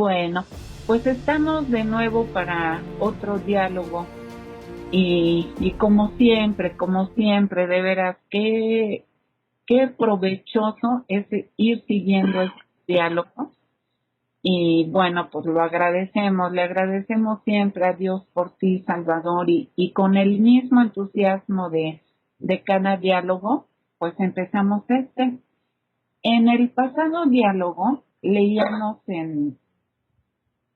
Bueno, pues estamos de nuevo para otro diálogo y como siempre, de veras, qué provechoso es ir siguiendo este diálogo. Y bueno, pues lo agradecemos, le agradecemos siempre a Dios por ti, Salvador, y con el mismo entusiasmo de cada diálogo, pues empezamos este. En el pasado diálogo leíamos en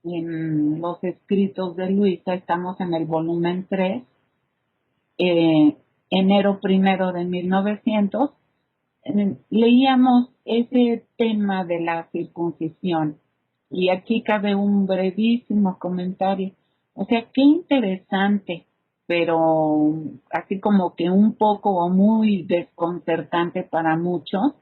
los escritos de Luisa, estamos en el volumen 3, eh, enero 1 de 1900, leíamos ese tema de la circuncisión y aquí cabe un brevísimo comentario. O sea, qué interesante, pero así como que un poco o muy desconcertante para muchos,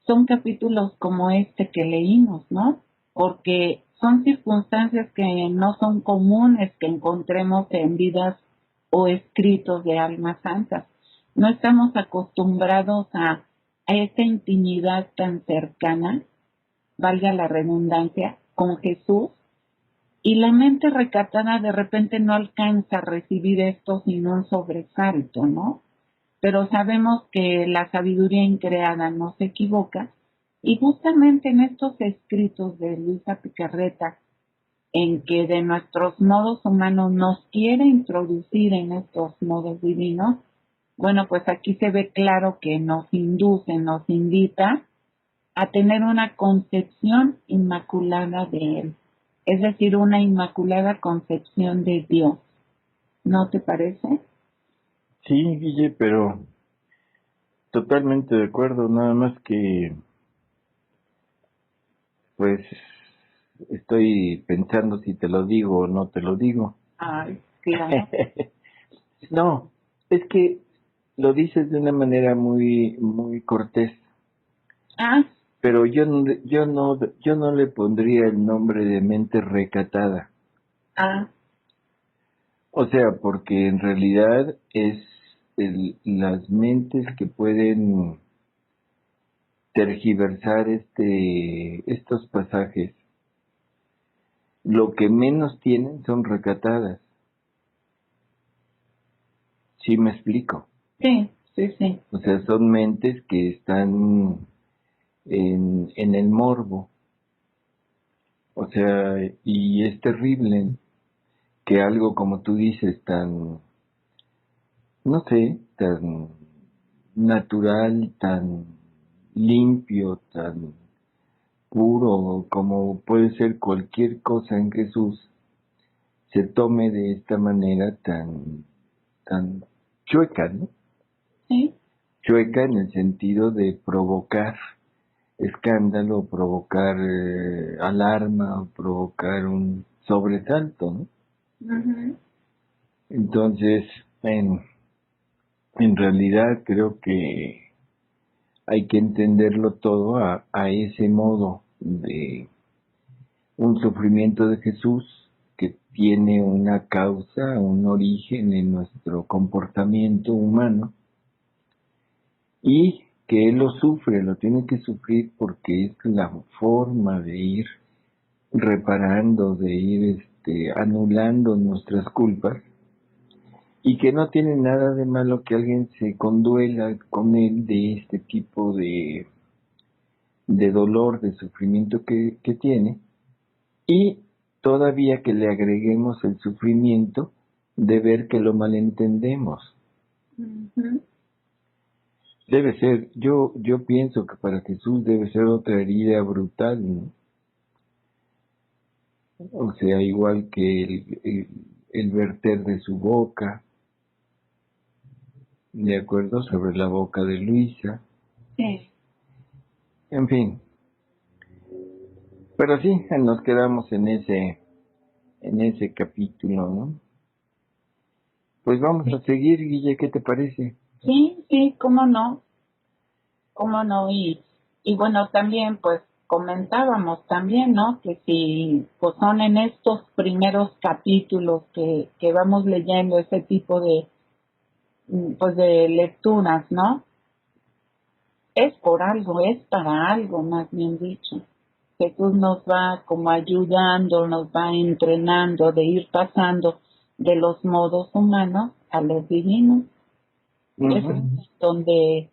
son capítulos como este que leímos, ¿no? Porque son circunstancias que no son comunes que encontremos en vidas o escritos de almas santas. No estamos acostumbrados a esta intimidad tan cercana, valga la redundancia, con Jesús, y la mente recatada de repente no alcanza a recibir esto sin un sobresalto, ¿no? Pero sabemos que la sabiduría increada no se equivoca, y justamente en estos escritos de Luisa Picarreta, en que de nuestros modos humanos nos quiere introducir en estos modos divinos, bueno, pues aquí se ve claro que nos induce, nos invita a tener una concepción inmaculada de Él, es decir, una inmaculada concepción de Dios. ¿No te parece? Sí, Guille, pero totalmente de acuerdo, nada más que, pues, estoy pensando si te lo digo o no te lo digo. Ay, claro. No, es que lo dices de una manera muy, muy cortés, Ah, pero yo no le pondría el nombre de mente recatada. ah, O sea, porque en realidad es las mentes que pueden tergiversar estos pasajes. Lo que menos tienen son recatadas. ¿Sí me explico? sí, sí, sí. O sea, son mentes que están en el morbo. O sea, y es terrible que algo como tú dices, tan, no sé, tan natural, tan limpio, tan puro, como puede ser cualquier cosa en Jesús, se tome de esta manera tan chueca, ¿no? Sí, Chueca en el sentido de provocar escándalo, provocar alarma, o provocar un sobresalto, ¿no? ujú, Entonces, en realidad creo que hay que entenderlo todo a ese modo de un sufrimiento de Jesús que tiene una causa, un origen en nuestro comportamiento humano y que Él lo sufre, lo tiene que sufrir porque es la forma de ir reparando, de ir anulando nuestras culpas y que no tiene nada de malo que alguien se conduela con Él de este tipo de dolor, de sufrimiento que tiene y todavía que le agreguemos el sufrimiento de ver que lo malentendemos. ujú. Debe ser, yo pienso que para Jesús debe ser otra herida brutal, ¿no? O sea, igual que el verter de su boca, de acuerdo, sobre la boca de Luisa, Sí, en fin. Pero sí, nos quedamos en ese capítulo, ¿no? Pues vamos sí, a seguir, Guille, ¿qué te parece? sí, sí, cómo no, y bueno, también pues comentábamos también, ¿no? Que si pues son en estos primeros capítulos que vamos leyendo ese tipo de, pues de lecturas, ¿no? Es por algo, es para algo, más bien dicho. Jesús nos va como ayudando, nos va entrenando de ir pasando de los modos humanos a los divinos. Es Ujú. donde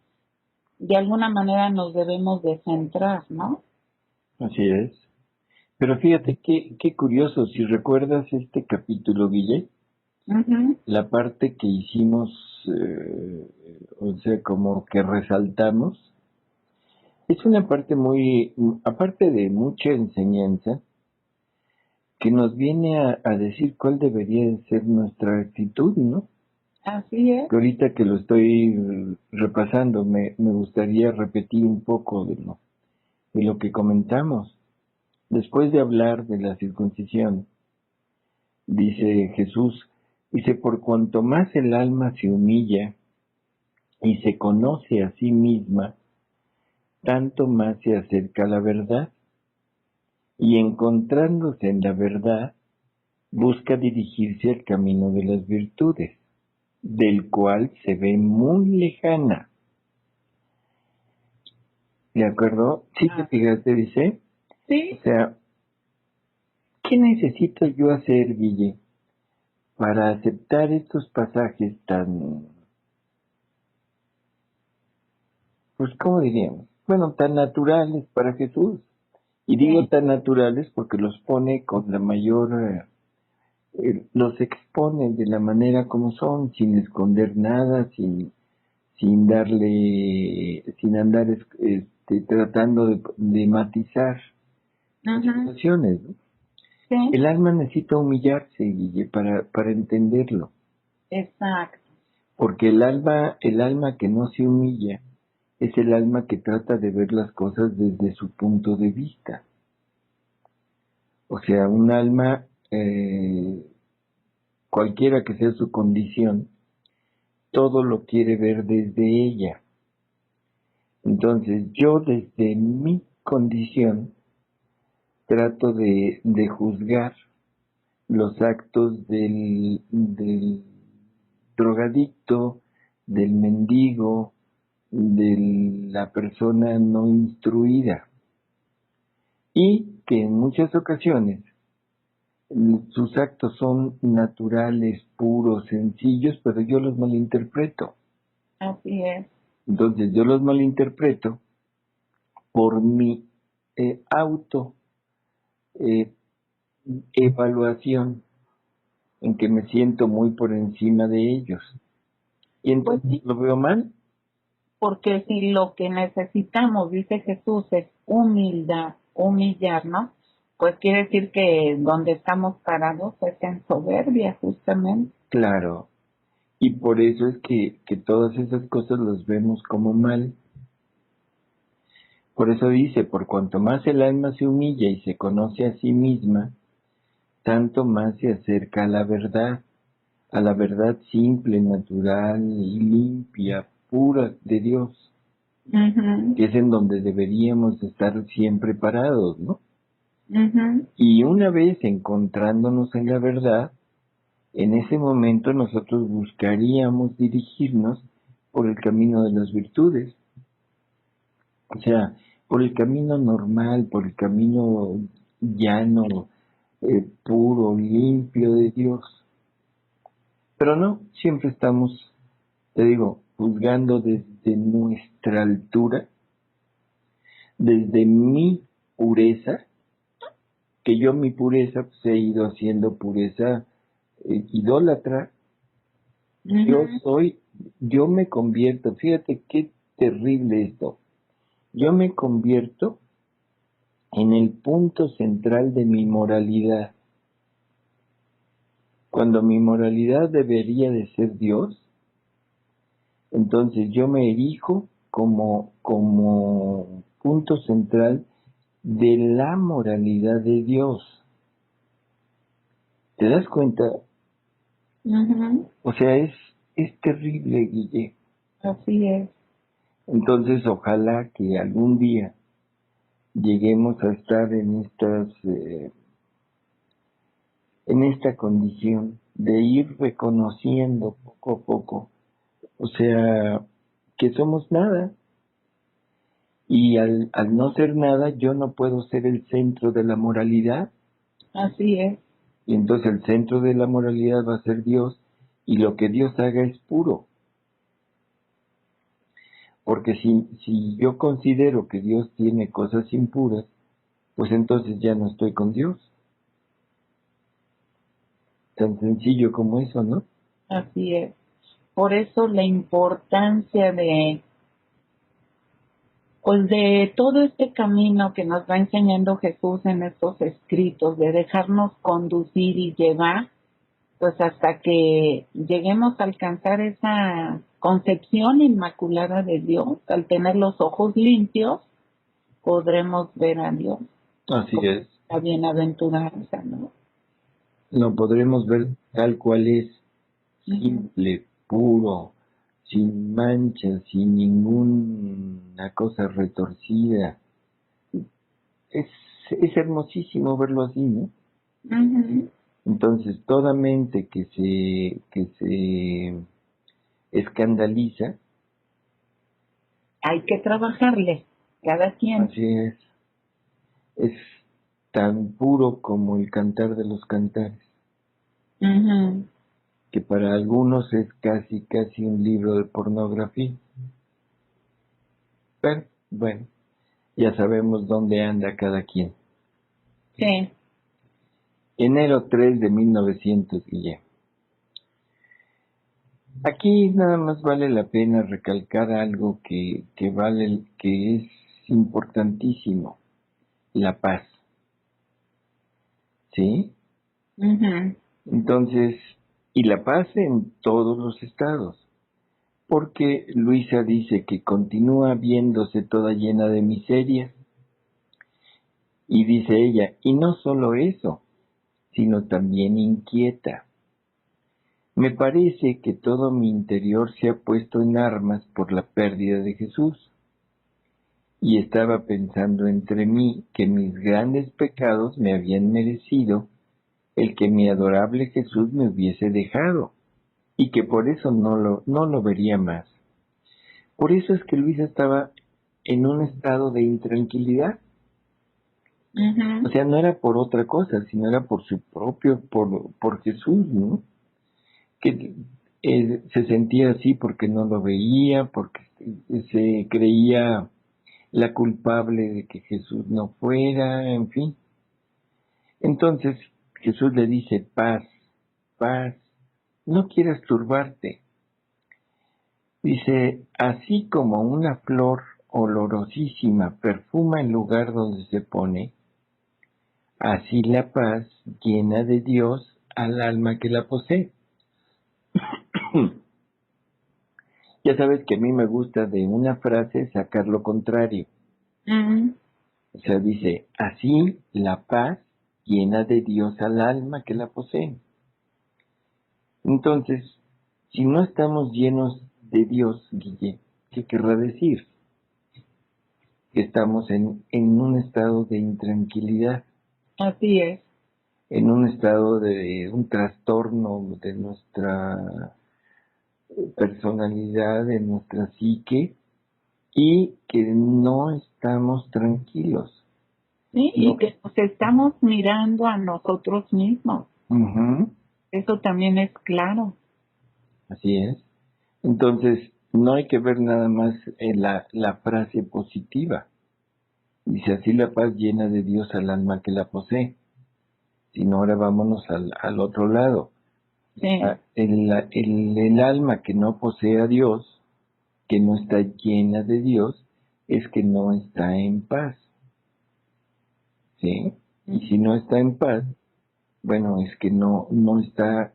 de alguna manera nos debemos de centrar, ¿no? Así es. Pero fíjate qué curioso, si recuerdas este capítulo, Guille, Ujú. la parte que hicimos, o sea, como que resaltamos, es una parte muy, aparte de mucha enseñanza, que nos viene a decir cuál debería de ser nuestra actitud, ¿no? Así es. Que ahorita que lo estoy repasando, me gustaría repetir un poco de lo que comentamos. Después de hablar de la circuncisión, dice Jesús, dice, por cuanto más el alma se humilla y se conoce a sí misma, tanto más se acerca a la verdad, y encontrándose en la verdad, busca dirigirse al camino de las virtudes, del cual se ve muy lejana. ¿De acuerdo? Sí, te Ah, fijaste, dice, o sí, sea, ¿qué necesito yo hacer, Guille, para aceptar estos pasajes tan, pues, ¿cómo diríamos? Bueno, tan naturales para Jesús. Y digo sí. tan naturales porque los pone con la mayor, los expone de la manera como son, sin esconder nada, sin darle, sin andar tratando de matizar las Ujú. situaciones, ¿no? Sí, El alma necesita humillarse, Guille, para entenderlo, exacto. porque el alma que no se humilla es el alma que trata de ver las cosas desde su punto de vista. O sea, un alma, cualquiera que sea su condición, todo lo quiere ver desde ella. Entonces, yo desde mi condición trato de juzgar los actos del drogadicto, del mendigo, de la persona no instruida, y que en muchas ocasiones sus actos son naturales, puros, sencillos, pero yo los malinterpreto. Así es. Entonces yo los malinterpreto por mi auto eh, evaluación, en que me siento muy por encima de ellos. Y Pues entonces sí, lo veo mal. porque si lo que necesitamos, dice Jesús, es humildad, humillarnos, pues quiere decir que donde estamos parados es en soberbia, justamente. Claro. Y por eso es que todas esas cosas los vemos como mal. Por eso dice, por cuanto más el alma se humilla y se conoce a sí misma, tanto más se acerca a la verdad simple, natural y limpia, pura de Dios, Ujú, que es en donde deberíamos estar siempre parados, ¿no? ujú, Y una vez encontrándonos en la verdad, en ese momento nosotros buscaríamos dirigirnos por el camino de las virtudes, o sea, por el camino normal, por el camino llano, puro, limpio de Dios. Pero no, siempre estamos, te digo, juzgando desde nuestra altura, desde mi pureza, que yo mi pureza pues, he ido haciendo pureza idólatra. Yo ujú. soy, yo me convierto, fíjate qué terrible esto, yo me convierto en el punto central de mi moralidad, cuando mi moralidad debería de ser Dios. Entonces yo me erijo como punto central de la moralidad de Dios. ¿Te das cuenta? Ujú. O sea, es terrible, Guille. Así es. Entonces ojalá que algún día lleguemos a estar en esta condición de ir reconociendo poco a poco, o sea, que somos nada Y al no ser nada, yo no puedo ser el centro de la moralidad. Así es. Y entonces el centro de la moralidad va a ser Dios, y lo que Dios haga es puro. Porque si yo considero que Dios tiene cosas impuras, pues entonces ya no estoy con Dios. Tan sencillo como eso, ¿no? Así es. Por eso la importancia de, pues de todo este camino que nos va enseñando Jesús en estos escritos, de dejarnos conducir y llevar, pues hasta que lleguemos a alcanzar esa concepción inmaculada de Dios, al tener los ojos limpios, podremos ver a Dios Así con es. la bienaventuranza, ¿no? Lo podremos ver tal cual es, Ujú. simple, puro, sin manchas, sin ninguna cosa retorcida. Es, es hermosísimo verlo así, ¿no? Ujú. Entonces, toda mente que se escandaliza, Hay que trabajarle, cada quien. así es tan puro como el cantar de los cantares, Ujú. que para algunos es casi, casi un libro de pornografía. Pero, bueno, ya sabemos dónde anda cada quien. Sí. Enero 3 de 1900, Guille. Aquí nada más vale la pena recalcar algo que es importantísimo, la paz, ¿sí? Ujú. Entonces, y la paz en todos los estados, porque Luisa dice que continúa viéndose toda llena de miserias, y dice ella, y no solo eso, sino también inquieta. Me parece que todo mi interior se ha puesto en armas por la pérdida de Jesús, y estaba pensando entre mí que mis grandes pecados me habían merecido el que mi adorable Jesús me hubiese dejado, y que por eso no lo vería más. Por eso es que Luisa estaba en un estado de intranquilidad. O Ujú. sea, no era por otra cosa, sino era por su propio, por Jesús, ¿no? Que se sentía así porque no lo veía, porque se creía la culpable de que Jesús no fuera, en fin. Entonces Jesús le dice, paz, paz, no quieras turbarte. Dice, así como una flor olorosísima perfuma el lugar donde se pone, así la paz llena de Dios al alma que la posee. Ya sabes que a mí me gusta de una frase sacar lo contrario. Ujú. O sea, dice, así la paz llena de Dios al alma que la posee. Entonces, si no estamos llenos de Dios, Guille, ¿qué querrá decir? Que estamos en un estado de intranquilidad, Así es. en un estado de un trastorno de nuestra personalidad, de nuestra psique, y que no estamos tranquilos. Sí, y No. que nos estamos mirando a nosotros mismos. Ujú, Eso también es claro. así es. Entonces, no hay que ver nada más en la frase positiva. Dice así la paz llena de Dios al alma que la posee. Sino ahora vámonos al otro lado. Sí. El alma que no posee a Dios, que no está llena de Dios, es que no está en paz, ¿sí? Y si no está en paz, bueno, es que no está,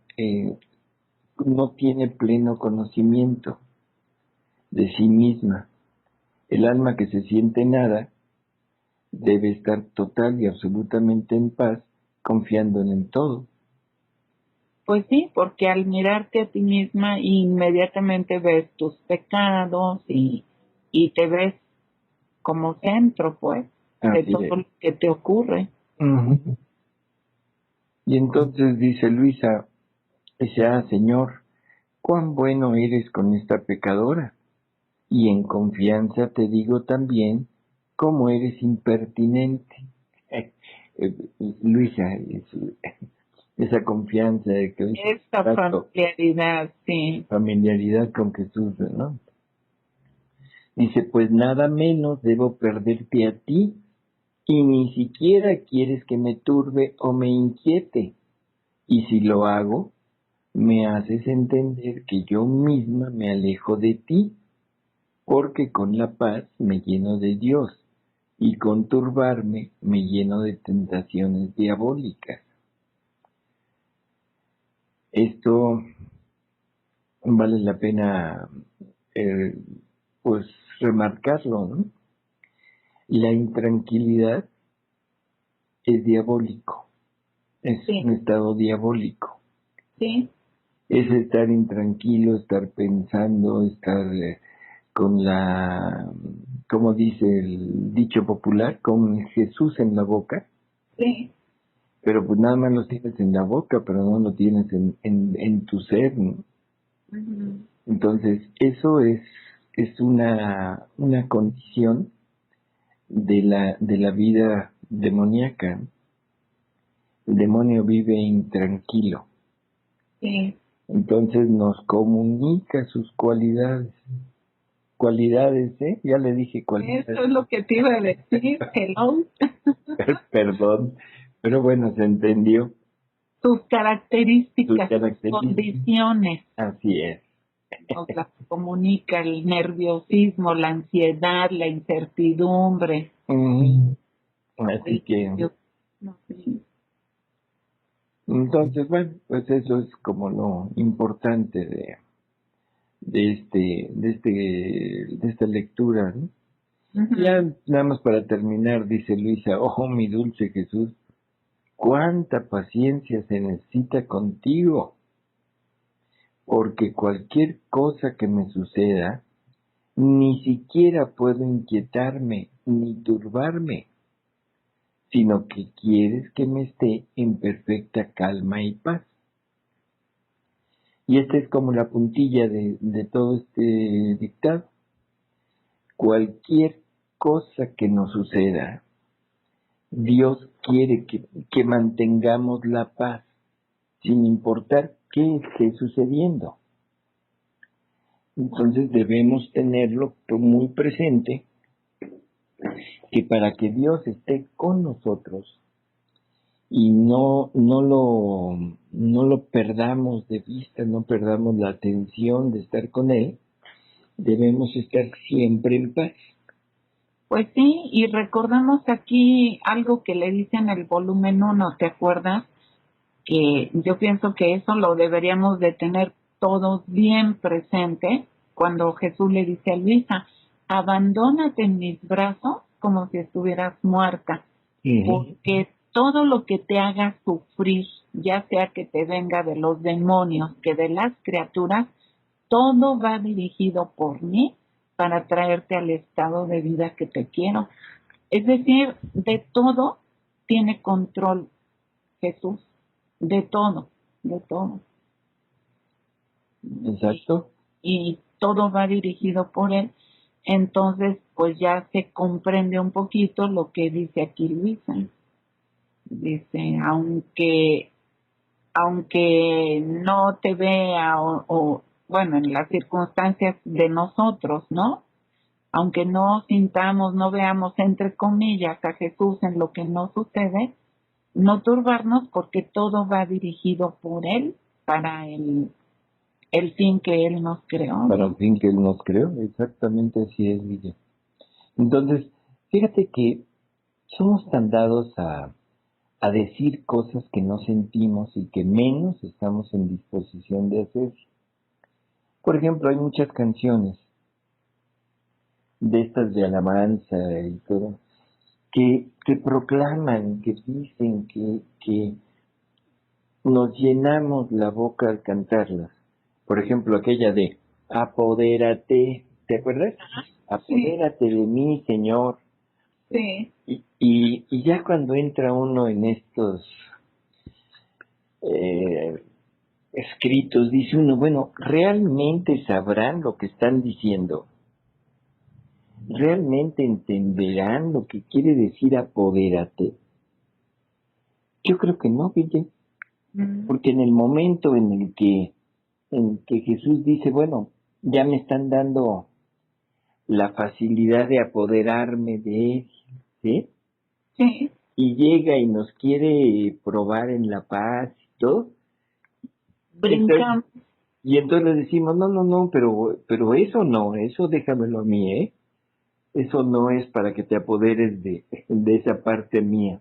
no tiene pleno conocimiento de sí misma. El alma que se siente nada debe estar total y absolutamente en paz, confiando en todo. Pues sí, porque al mirarte a ti misma inmediatamente ves tus pecados y te ves como centro, pues, de Así todo es. lo que te ocurre. Ujú. Y entonces dice Luisa, dice, Señor, cuán bueno eres con esta pecadora. Y en confianza te digo también ¿cómo eres impertinente? Luisa, esa confianza de que hoy Esta trato familiaridad, sí, familiaridad con Jesús, ¿no? Dice, pues nada menos debo perderte a ti, y ni siquiera quieres que me turbe o me inquiete. Y si lo hago, me haces entender que yo misma me alejo de ti, porque con la paz me lleno de Dios, y con turbarme me lleno de tentaciones diabólicas. Esto vale la pena, eh, pues, remarcarlo, ¿no? La intranquilidad es diabólico, es sí, un estado diabólico. sí, Es estar intranquilo, estar pensando, estar con como dice el dicho popular, con Jesús en la boca, sí. pero pues nada más lo tienes en la boca, pero no lo tienes en tu ser, ¿no? Ujú. Entonces, eso es una condición de la vida demoníaca. El demonio vive intranquilo. Sí, Entonces nos comunica sus cualidades. Cualidades, ¿eh? Ya le dije eso cualidades. es lo que te iba a decir, hello. Perdón, pero bueno, se entendió Sus sus características, sus características. condiciones, Así es. nos las comunica el nerviosismo, la ansiedad, la incertidumbre, Ujú. Así el que, no, sí. entonces, bueno, pues eso es como lo importante de esta lectura, ¿no? Ya Ujú. nada más para terminar, dice Luisa, oh mi dulce Jesús, cuánta paciencia se necesita contigo, porque cualquier cosa que me suceda, ni siquiera puedo inquietarme ni turbarme, sino que quieres que me esté en perfecta calma y paz. Y esta es como la puntilla de todo este dictado. Cualquier cosa que nos suceda, Dios quiere que mantengamos la paz, sin importar qué esté sucediendo. Entonces debemos tenerlo muy presente, que para que Dios esté con nosotros y no lo perdamos de vista, no perdamos la atención de estar con Él, debemos estar siempre en paz. Pues sí, y recordamos aquí algo que le dice en el volumen 1, ¿te acuerdas? Que yo pienso que eso lo deberíamos de tener todos bien presente cuando Jesús le dice a Luisa, abandónate en mis brazos como si estuvieras muerta, Ujú. porque todo lo que te haga sufrir, ya sea que te venga de los demonios, que de las criaturas, todo va dirigido por mí para traerte al estado de vida que te quiero. Es decir, de todo tiene control Jesús, de todo, de todo. Y, Exacto. y todo va dirigido por él. Entonces, pues ya se comprende un poquito lo que dice aquí Luisa. Dice, aunque no te vea bueno, en las circunstancias de nosotros, ¿no? Aunque no sintamos, no veamos, entre comillas, a Jesús en lo que nos sucede, no turbarnos porque todo va dirigido por Él para el fin que Él nos creó, Para un ¿no? fin que Él nos creó, exactamente así es, Guille. Entonces, fíjate que somos tan dados a decir cosas que no sentimos y que menos estamos en disposición de hacer. Por ejemplo, hay muchas canciones de estas de alabanza y todo, que proclaman, que dicen que nos llenamos la boca al cantarlas. Por ejemplo, aquella de apodérate, ¿te acuerdas? Sí, Apodérate de mí, Señor. sí. Y ya cuando entra uno en estos eh, escritos, dice uno, bueno, ¿realmente sabrán lo que están diciendo? realmente entenderán lo que quiere decir apodérate. Yo creo que no, Guille, Mm, porque en el momento en que Jesús dice, bueno, ya me están dando la facilidad de apoderarme de él, ¿sí? sí, Y llega y nos quiere probar en la paz y todo, entonces, brincamos. y entonces le decimos, no, no, no, pero eso no, eso déjamelo a mí, ¿eh? Eso no es para que te apoderes de esa parte mía,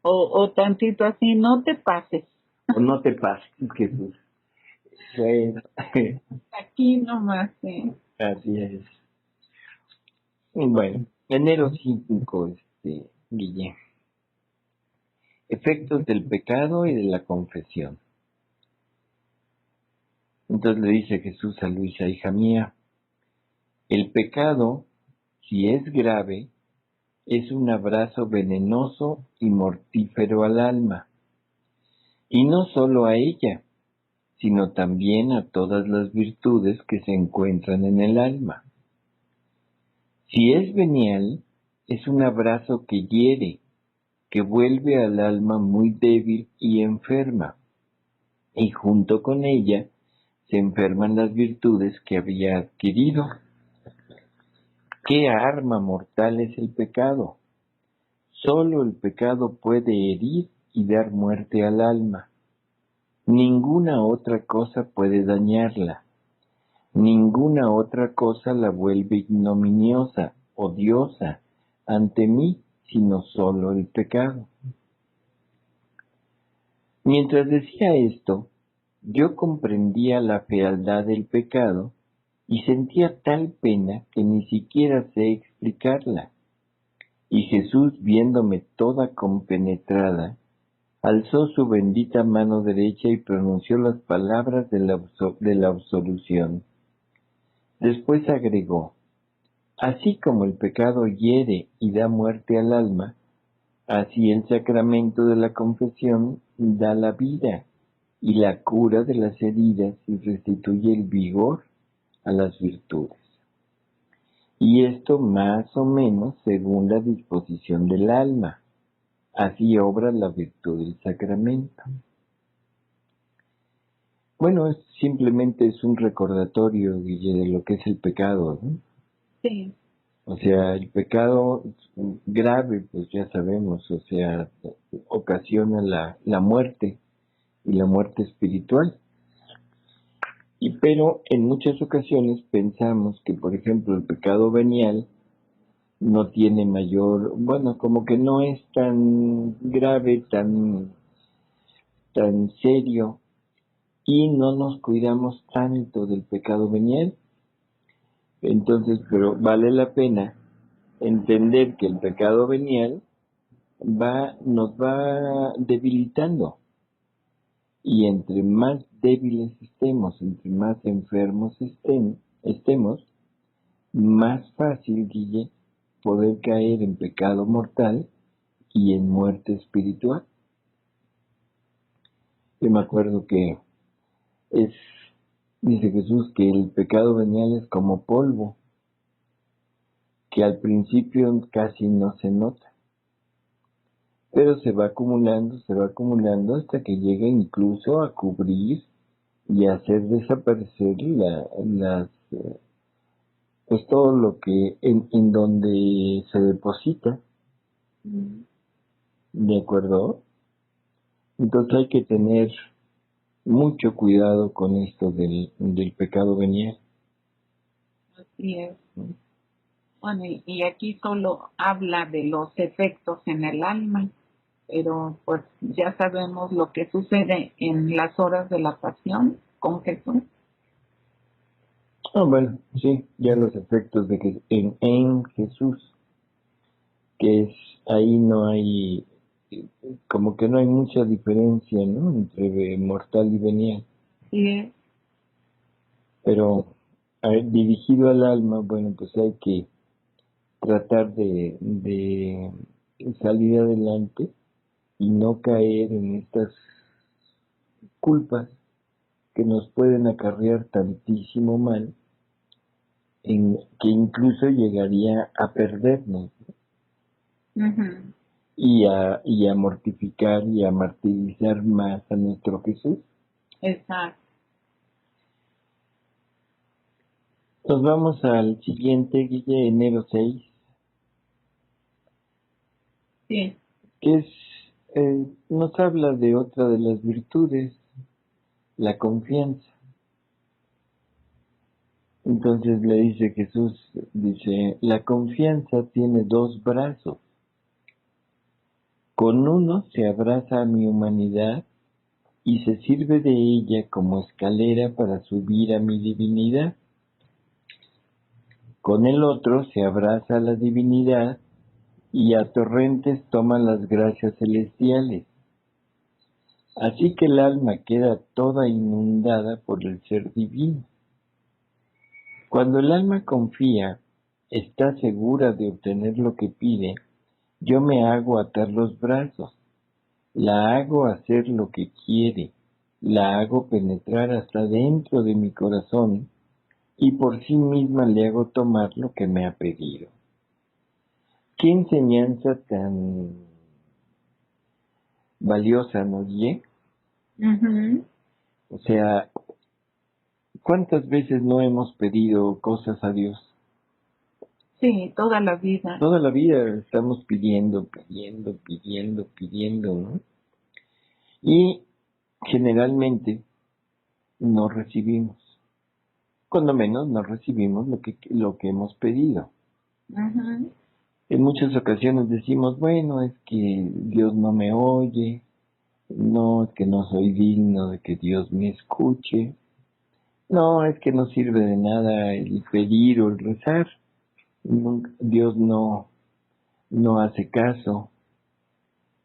O tantito así, no te pases. o no te pases, Jesús. Bueno, Aquí nomás, sí. así es. Bueno, enero 5, Guille. Efectos del pecado y de la confesión. Entonces le dice Jesús a Luisa, hija mía, el pecado, si es grave, es un abrazo venenoso y mortífero al alma, y no solo a ella, sino también a todas las virtudes que se encuentran en el alma. Si es venial, es un abrazo que hiere, que vuelve al alma muy débil y enferma, y junto con ella se enferman las virtudes que había adquirido. ¿Qué arma mortal es el pecado? Solo el pecado puede herir y dar muerte al alma. Ninguna otra cosa puede dañarla. Ninguna otra cosa la vuelve ignominiosa, odiosa ante mí, sino solo el pecado. Mientras decía esto, yo comprendía la fealdad del pecado y sentía tal pena que ni siquiera sé explicarla. Y Jesús, viéndome toda compenetrada, alzó su bendita mano derecha y pronunció las palabras de la absolución. Después agregó, así como el pecado hiere y da muerte al alma, así el sacramento de la confesión da la vida y la cura de las heridas y restituye el vigor a las virtudes. Y esto más o menos según la disposición del alma. Así obra la virtud del sacramento. Bueno, simplemente es un recordatorio, Guille, de lo que es el pecado, ¿no? Sí, O sea, el pecado grave, pues ya sabemos, o sea, ocasiona la muerte y la muerte espiritual. Pero en muchas ocasiones pensamos que, por ejemplo, el pecado venial no tiene mayor, bueno, como que no es tan grave, tan serio, y no nos cuidamos tanto del pecado venial. Entonces, pero vale la pena entender que el pecado venial nos va debilitando, y entre más débiles estemos, entre más enfermos estemos, más fácil, Guille, poder caer en pecado mortal y en muerte espiritual. Yo me acuerdo que es, dice Jesús, que el pecado venial es como polvo, que al principio casi no se nota, pero se va acumulando hasta que llega incluso a cubrir y a hacer desaparecer pues todo lo que en donde se deposita, mm, ¿de acuerdo? Entonces hay que tener mucho cuidado con esto del pecado venial. así es. Bueno, y aquí solo habla de los efectos en el alma, pero pues ya sabemos lo que sucede en las horas de la pasión con Jesús. Ah, bueno, sí, ya los efectos de que en Jesús, que es ahí no hay, como que no hay mucha diferencia, ¿no? Entre mortal y venial. Sí, es, Pero dirigido al alma, bueno, pues hay que tratar de salir adelante y no caer en estas culpas que nos pueden acarrear tantísimo mal que incluso llegaría a perdernos Ujú. y a mortificar y a martirizar más a nuestro Jesús. Exacto. Nos vamos al siguiente, Guille, enero 6, Sí. que nos habla de otra de las virtudes, la confianza. Entonces le dice Jesús, dice, la confianza tiene dos brazos. Con uno se abraza a mi humanidad y se sirve de ella como escalera para subir a mi divinidad. Con el otro se abraza a la divinidad y a torrentes toma las gracias celestiales. Así que el alma queda toda inundada por el ser divino. Cuando el alma confía, está segura de obtener lo que pide, yo me hago atar los brazos, la hago hacer lo que quiere, la hago penetrar hasta dentro de mi corazón y por sí misma le hago tomar lo que me ha pedido. ¿Qué enseñanza tan valiosa nos dio? Ujú. O sea, ¿cuántas veces no hemos pedido cosas a Dios? Sí, toda la vida. Toda la vida estamos pidiendo, ¿no? Y generalmente no recibimos. Cuando menos no recibimos lo que hemos pedido. Ujú. En muchas ocasiones decimos, bueno, es que Dios no me oye, no, es que no soy digno de que Dios me escuche, no, es que no sirve de nada el pedir o el rezar, Dios no hace caso,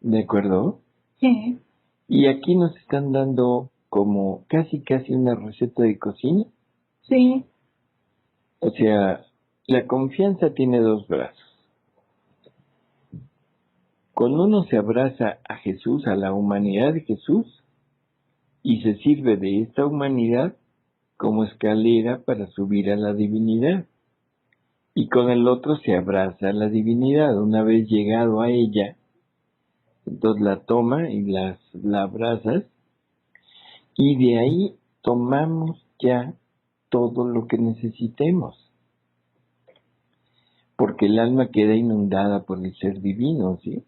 ¿de acuerdo? Sí, Y aquí nos están dando como casi una receta de cocina. sí. O sea, la confianza tiene dos brazos. Con uno se abraza a Jesús, a la humanidad de Jesús, y se sirve de esta humanidad como escalera para subir a la divinidad. Y con el otro se abraza a la divinidad. Una vez llegado a ella, entonces la toma y la abrazas, y de ahí tomamos ya todo lo que necesitemos. Porque el alma queda inundada por el ser divino, ¿sí?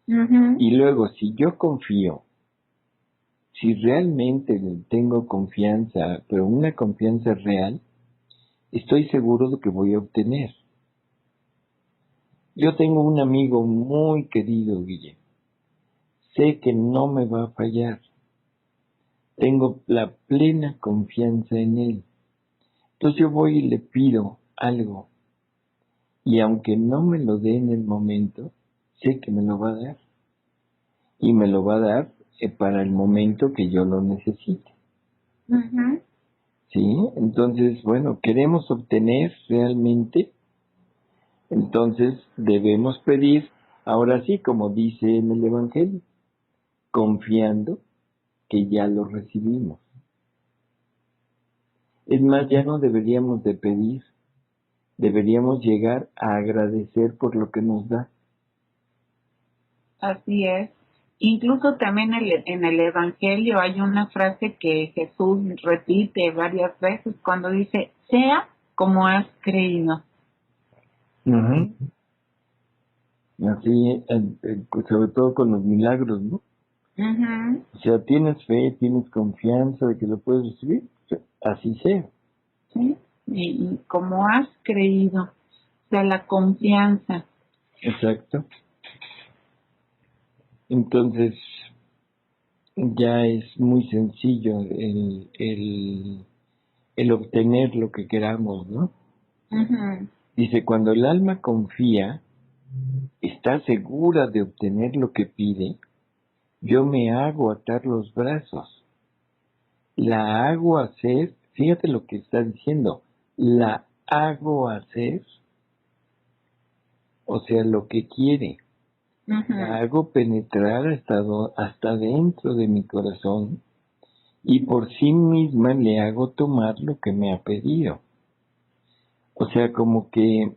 Ujú. Y luego, si yo confío, si realmente tengo confianza, pero una confianza real, estoy seguro de que voy a obtener. Yo tengo un amigo muy querido, Guille. Sé que no me va a fallar. Tengo la plena confianza en él. Entonces yo voy y le pido algo. Y aunque no me lo dé en el momento, sé que me lo va a dar. Y me lo va a dar para el momento que yo lo necesite. Ujú. ¿Sí? Entonces, bueno, queremos obtener realmente, entonces debemos pedir, ahora sí, como dice en el Evangelio, confiando que ya lo recibimos. Es más, ya no deberíamos de pedir, deberíamos llegar a agradecer por lo que nos da. Así es. Incluso también en el Evangelio hay una frase que Jesús repite varias veces cuando dice, sea como has creído. Ujú. Así, sobre todo con los milagros, ¿no? Ujú. O sea, tienes fe, tienes confianza de que lo puedes recibir, así sea. ¿Sí? Y como has creído, o sea, la confianza. Exacto. Entonces, ya es muy sencillo el obtener lo que queramos, ¿no? Ujú. Dice, cuando el alma confía, está segura de obtener lo que pide, yo me hago atar los brazos, la hago hacer, fíjate lo que está diciendo, la hago hacer, o sea, lo que quiere, la Ujú. hago penetrar hasta dentro de mi corazón y por sí misma le hago tomar lo que me ha pedido. O sea, como que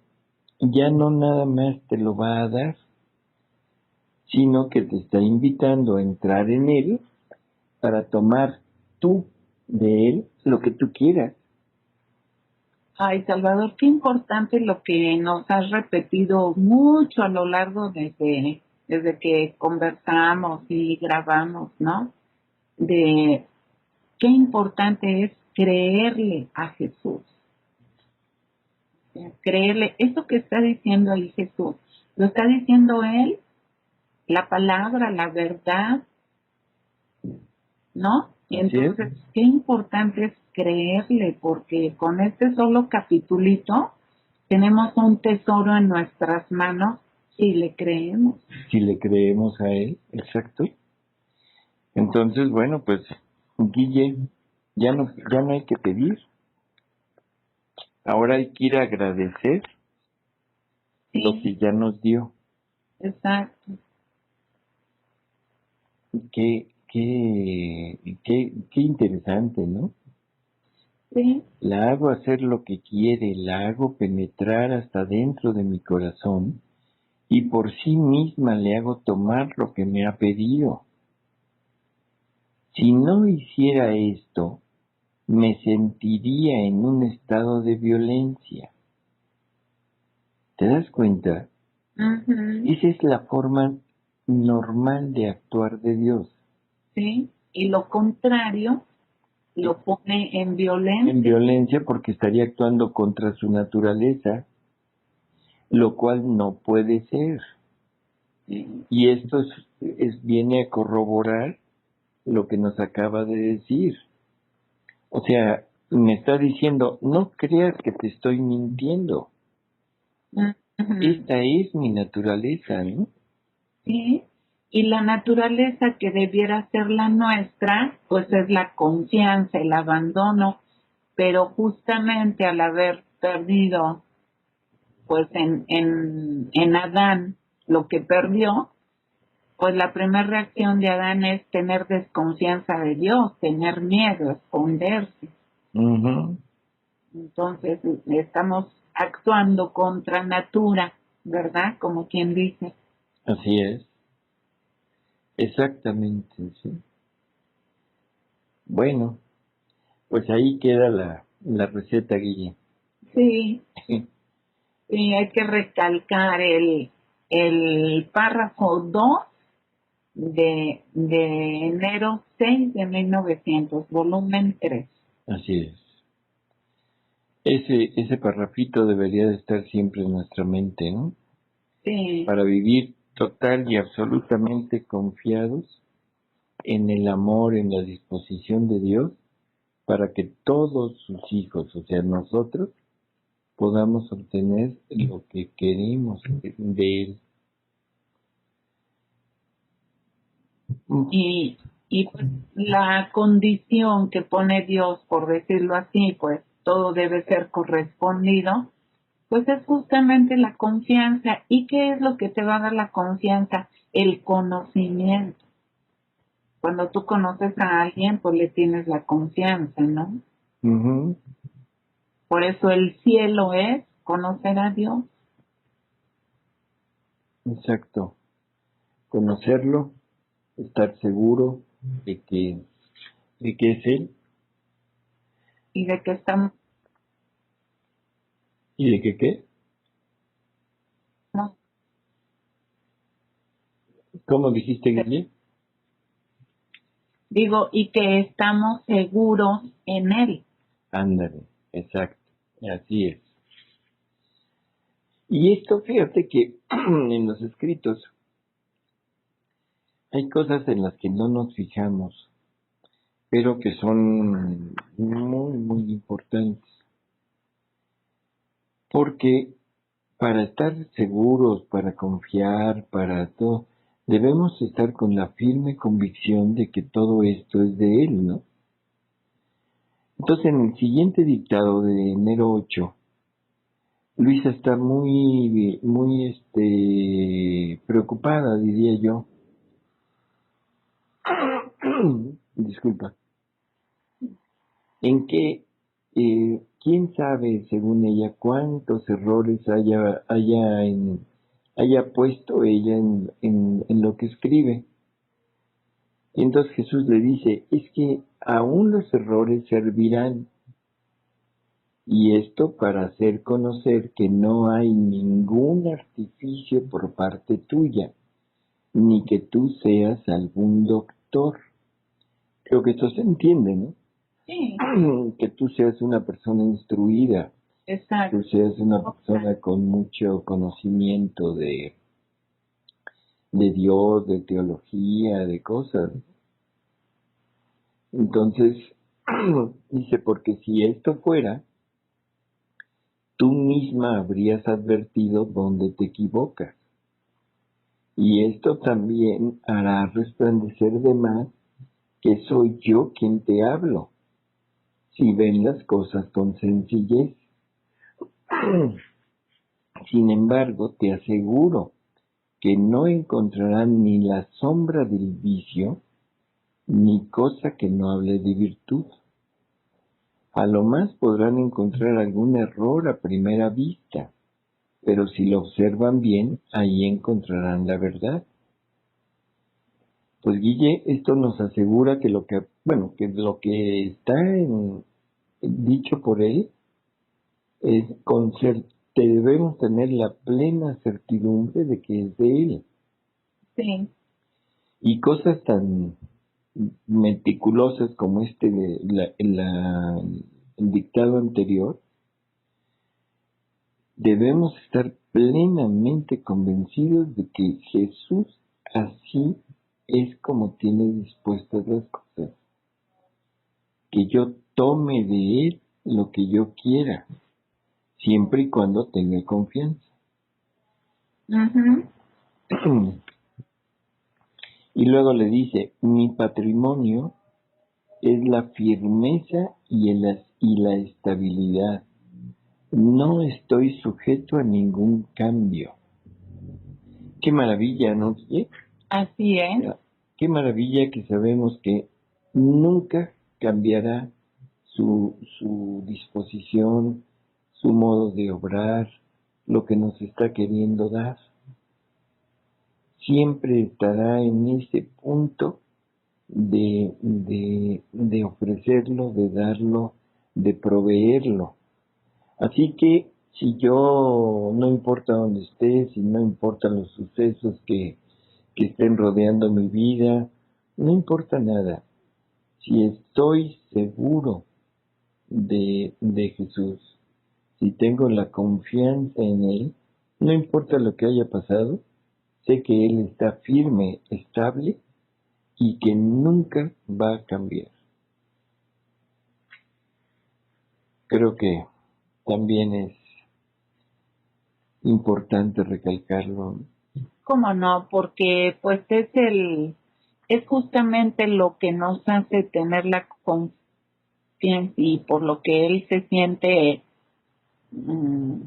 ya no nada más te lo va a dar, sino que te está invitando a entrar en él para tomar tú de él lo que tú quieras. Ay, Salvador, qué importante lo que nos has repetido mucho a lo largo desde que conversamos y grabamos, ¿no? De qué importante es creerle a Jesús. Creerle, esto que está diciendo ahí Jesús, lo está diciendo él, la palabra, la verdad, ¿no? Y Así es. entonces, qué importante es creerle, porque con este solo capitulito tenemos un tesoro en nuestras manos si le creemos. Si le creemos a él, exacto. Entonces, bueno, pues, Guille, ya no hay que pedir. Ahora hay que ir a agradecer lo Sí, que ya nos dio. exacto. Qué interesante, ¿no? Sí, La hago hacer lo que quiere, la hago penetrar hasta dentro de mi corazón y por sí misma le hago tomar lo que me ha pedido. Si no hiciera esto, me sentiría en un estado de violencia. ¿Te das cuenta? ujú, Esa es la forma normal de actuar de Dios. sí. Y lo contrario lo pone en En violencia. violencia porque estaría actuando contra su naturaleza, lo cual no puede ser. Sí. Y esto viene a corroborar lo que nos acaba de decir. O sea, me está diciendo, no creas que te estoy mintiendo. Ujú. Esta es mi naturaleza, ¿no? Sí, y la naturaleza que debiera ser la nuestra, pues es la confianza, el abandono, pero justamente al haber perdido, pues en Adán lo que perdió, pues la primera reacción de Adán es tener desconfianza de Dios, tener miedo, esconderse. Ujú. Entonces estamos actuando contra natura, ¿verdad? Como quien dice. Así es, exactamente, sí. Bueno, pues ahí queda la receta, Guille. Sí, sí, hay que recalcar el párrafo 2 de enero 6 de 1900, volumen 3. Así es. Ese parrafito debería de estar siempre en nuestra mente, ¿no? Sí, Para vivir total y absolutamente confiados en el amor, en la disposición de Dios, para que todos sus hijos, o sea, nosotros, podamos obtener lo que queremos de Él. y, y pues la condición que pone Dios, por decirlo así, pues todo debe ser correspondido, pues es justamente la confianza. ¿Y qué es lo que te va a dar la confianza? El conocimiento. Cuando tú conoces a alguien, pues le tienes la confianza, ¿no? Ujú, Por eso el cielo es conocer a Dios. exacto. Conocerlo, estar seguro de que es Él Y de que estamos, y de que qué. ¿Cómo dijiste, Guille? digo, y que estamos seguros en Él. Ándale, exacto. Así es. Y esto, fíjate que en los escritos hay cosas en las que no nos fijamos, pero que son muy, muy importantes. Porque para estar seguros, para confiar, para todo, debemos estar con la firme convicción de que todo esto es de Él, ¿no? Entonces, en el siguiente dictado de enero 8, Luisa está muy, muy, preocupada, diría yo. Disculpa. En que quién sabe, según ella, cuántos errores haya puesto ella en lo que escribe. Y entonces Jesús le dice, es que aún los errores servirán. Y esto para hacer conocer que no hay ningún artificio por parte tuya, ni que tú seas algún doctor. Creo que esto se entiende, ¿no? Sí, Que tú seas una persona instruida, exacto. tú seas una persona con mucho conocimiento de Dios, de teología, de cosas. Entonces, dice, porque si esto fuera, tú misma habrías advertido dónde te equivocas. Y esto también hará resplandecer de más que soy yo quien te hablo, si ven las cosas con sencillez. Sin embargo, te aseguro que no encontrarán ni la sombra del vicio, ni cosa que no hable de virtud. A lo más podrán encontrar algún error a primera vista, pero si lo observan bien, ahí encontrarán la verdad. Pues Guille, esto nos asegura que que lo que está dicho por él es debemos tener la plena certidumbre de que es de él. Sí, Y cosas tan meticulosas como el dictado anterior, debemos estar plenamente convencidos de que Jesús así es como tiene dispuestas las cosas. Que yo tome de él lo que yo quiera, siempre y cuando tenga confianza. ujú, Y luego le dice, mi patrimonio es la firmeza y la estabilidad. No estoy sujeto a ningún cambio. Qué maravilla, ¿no, Guille? así es. Qué maravilla que sabemos que nunca cambiará su disposición, su modo de obrar, lo que nos está queriendo dar. Siempre estará en ese punto de ofrecerlo, de darlo, de proveerlo. Así que si yo, no importa dónde esté, si no importan los sucesos que estén rodeando mi vida, no importa nada. Si estoy seguro de Jesús, si tengo la confianza en Él, no importa lo que haya pasado, sé que Él está firme, estable y que nunca va a cambiar. Creo que también es importante recalcarlo. ¿Cómo no? Porque pues es justamente lo que nos hace tener la confianza y por lo que él se siente, mm,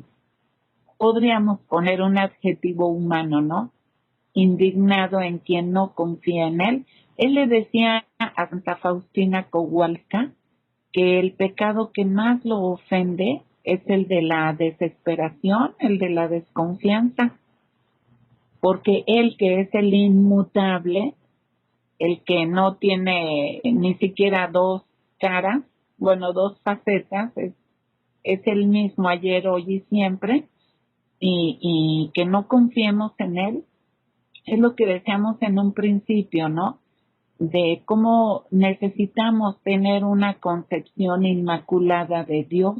podríamos poner un adjetivo humano, ¿no? Indignado en quien no confía en él. Él le decía a Santa Faustina Kowalska que el pecado que más lo ofende es el de la desesperación, el de la desconfianza, porque él que es el inmutable, el que no tiene ni siquiera dos caras, bueno, dos facetas, es el mismo ayer, hoy y siempre, y que no confiemos en él, es lo que decíamos en un principio, ¿no? De cómo necesitamos tener una concepción inmaculada de Dios,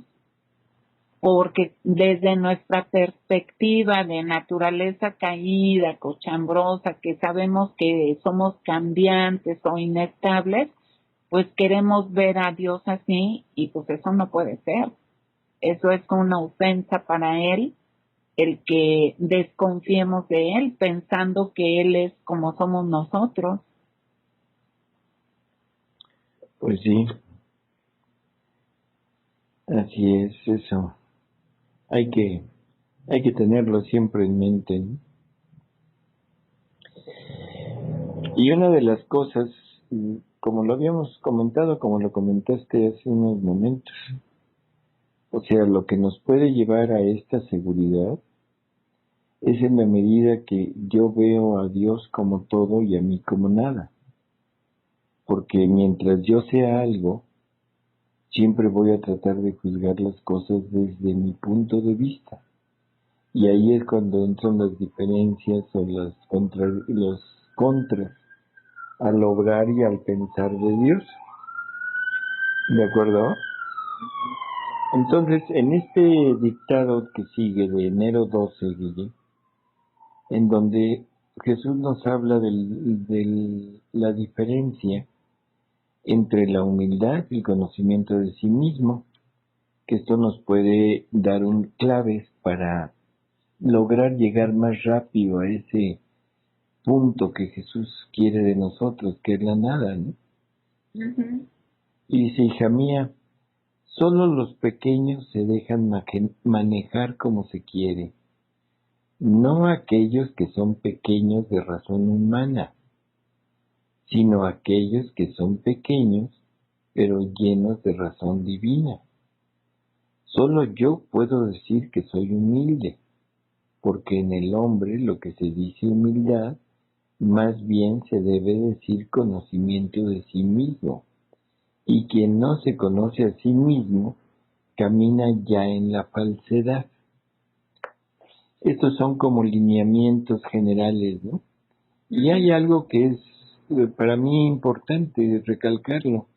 porque desde nuestra perspectiva de naturaleza caída, cochambrosa, que sabemos que somos cambiantes o inestables, pues queremos ver a Dios así y pues eso no puede ser. Eso es una ofensa para Él, el que desconfiemos de Él pensando que Él es como somos nosotros. Pues sí, así es eso. Hay que, hay que tenerlo siempre en mente, ¿no? Y una de las cosas, como lo habíamos comentado, como lo comentaste hace unos momentos, O sea, lo que nos puede llevar a esta seguridad es en la medida que yo veo a Dios como todo y a mí como nada. Porque mientras yo sea algo, siempre voy a tratar de juzgar las cosas desde mi punto de vista. Y ahí es cuando entran las diferencias o los contras al obrar y al pensar de Dios. ¿De acuerdo? Entonces, en este dictado que sigue de enero 12, Guille, en donde Jesús nos habla de la diferencia entre la humildad y el conocimiento de sí mismo, que esto nos puede dar claves para lograr llegar más rápido a ese punto que Jesús quiere de nosotros, que es la nada, ¿no? Ujú. Y dice, hija mía, solo los pequeños se dejan manejar como se quiere, no aquellos que son pequeños de razón humana, sino aquellos que son pequeños, pero llenos de razón divina. Solo yo puedo decir que soy humilde, porque en el hombre lo que se dice humildad, más bien se debe decir conocimiento de sí mismo, y quien no se conoce a sí mismo, camina ya en la falsedad. Estos son como lineamientos generales, ¿no? Y hay algo que es para mí importante recalcarlo,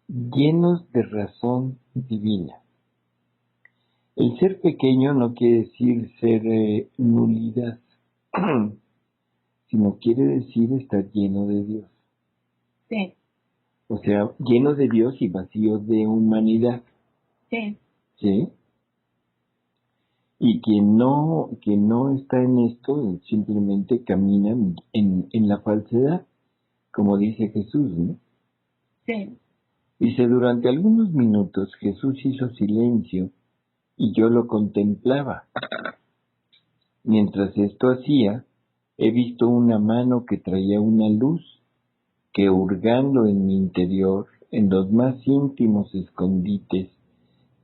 llenos de razón divina. El ser pequeño no quiere decir ser nulidad, sino quiere decir estar lleno de Dios. Sí, O sea, lleno de Dios y vacío de humanidad, sí. ¿sí? Y quien no está en esto simplemente camina en la falsedad, como dice Jesús, ¿no? Sí. Dice, durante algunos minutos Jesús hizo silencio y yo lo contemplaba. Mientras esto hacía, he visto una mano que traía una luz que, hurgando en mi interior, en los más íntimos escondites,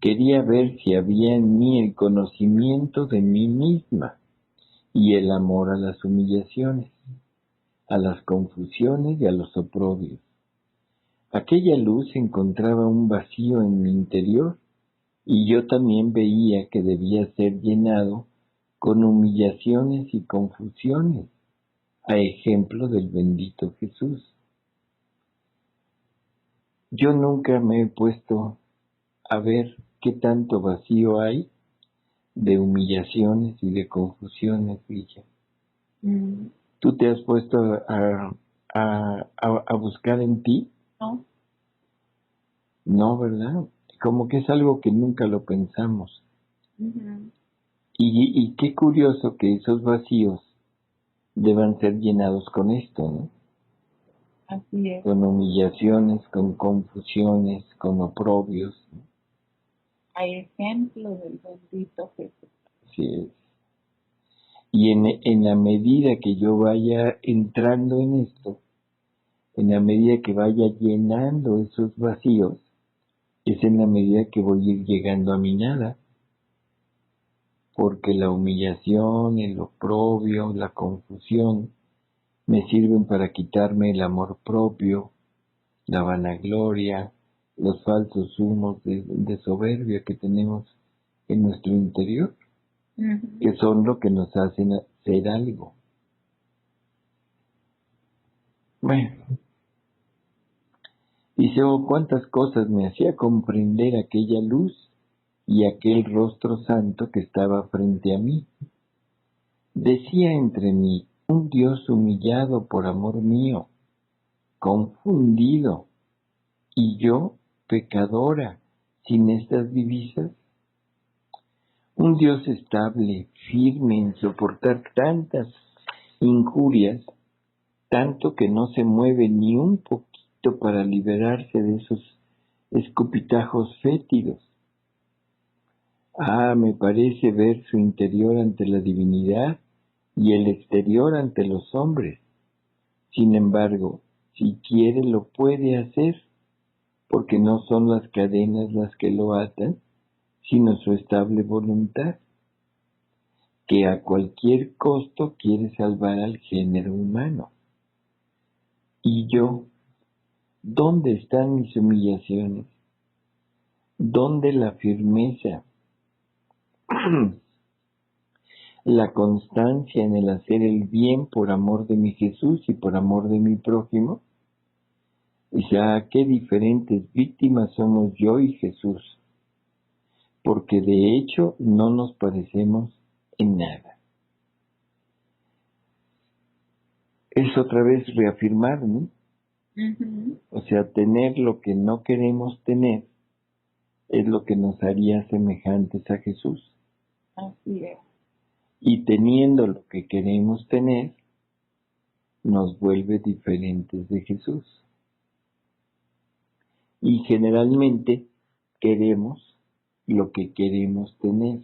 quería ver si había en mí el conocimiento de mí misma y el amor a las humillaciones, a las confusiones y a los oprobios. Aquella luz encontraba un vacío en mi interior y yo también veía que debía ser llenado con humillaciones y confusiones, a ejemplo del bendito Jesús. Yo nunca me he puesto a ver qué tanto vacío hay de humillaciones y de confusiones, Villa. Mm, ¿Tú te has puesto a buscar en ti? no. No, ¿verdad? Como que es algo que nunca lo pensamos. Ujú. Y qué curioso que esos vacíos deban ser llenados con esto, ¿no? Así es. Con humillaciones, con confusiones, con oprobios. A ejemplo del bendito Jesús. Así es. Y en la medida que yo vaya entrando en esto, en la medida que vaya llenando esos vacíos, es en la medida que voy a ir llegando a mi nada, porque la humillación, el oprobio, la confusión, me sirven para quitarme el amor propio, la vanagloria, los falsos humos de soberbia que tenemos en nuestro interior, Ujú. que son lo que nos hacen hacer algo. Bueno, dice, oh, cuántas cosas me hacía comprender aquella luz y aquel rostro santo que estaba frente a mí. Decía entre mí, un Dios humillado por amor mío, confundido, y yo, pecadora, sin estas divisas. Un Dios estable, firme en soportar tantas injurias, tanto que no se mueve ni un poquito para liberarse de esos escupitajos fétidos. Ah, me parece ver su interior ante la divinidad y el exterior ante los hombres. Sin embargo, si quiere lo puede hacer, porque no son las cadenas las que lo atan, sino su estable voluntad, que a cualquier costo quiere salvar al género humano. Y yo, ¿dónde están mis humillaciones? ¿Dónde la firmeza, la constancia en el hacer el bien por amor de mi Jesús y por amor de mi prójimo? Y ya qué diferentes víctimas somos yo y Jesús, porque de hecho no nos parecemos en nada. Es otra vez reafirmar, ¿no? O sea, tener lo que no queremos tener es lo que nos haría semejantes a Jesús. Así es. Y teniendo lo que queremos tener, nos vuelve diferentes de Jesús. Y generalmente queremos lo que queremos tener,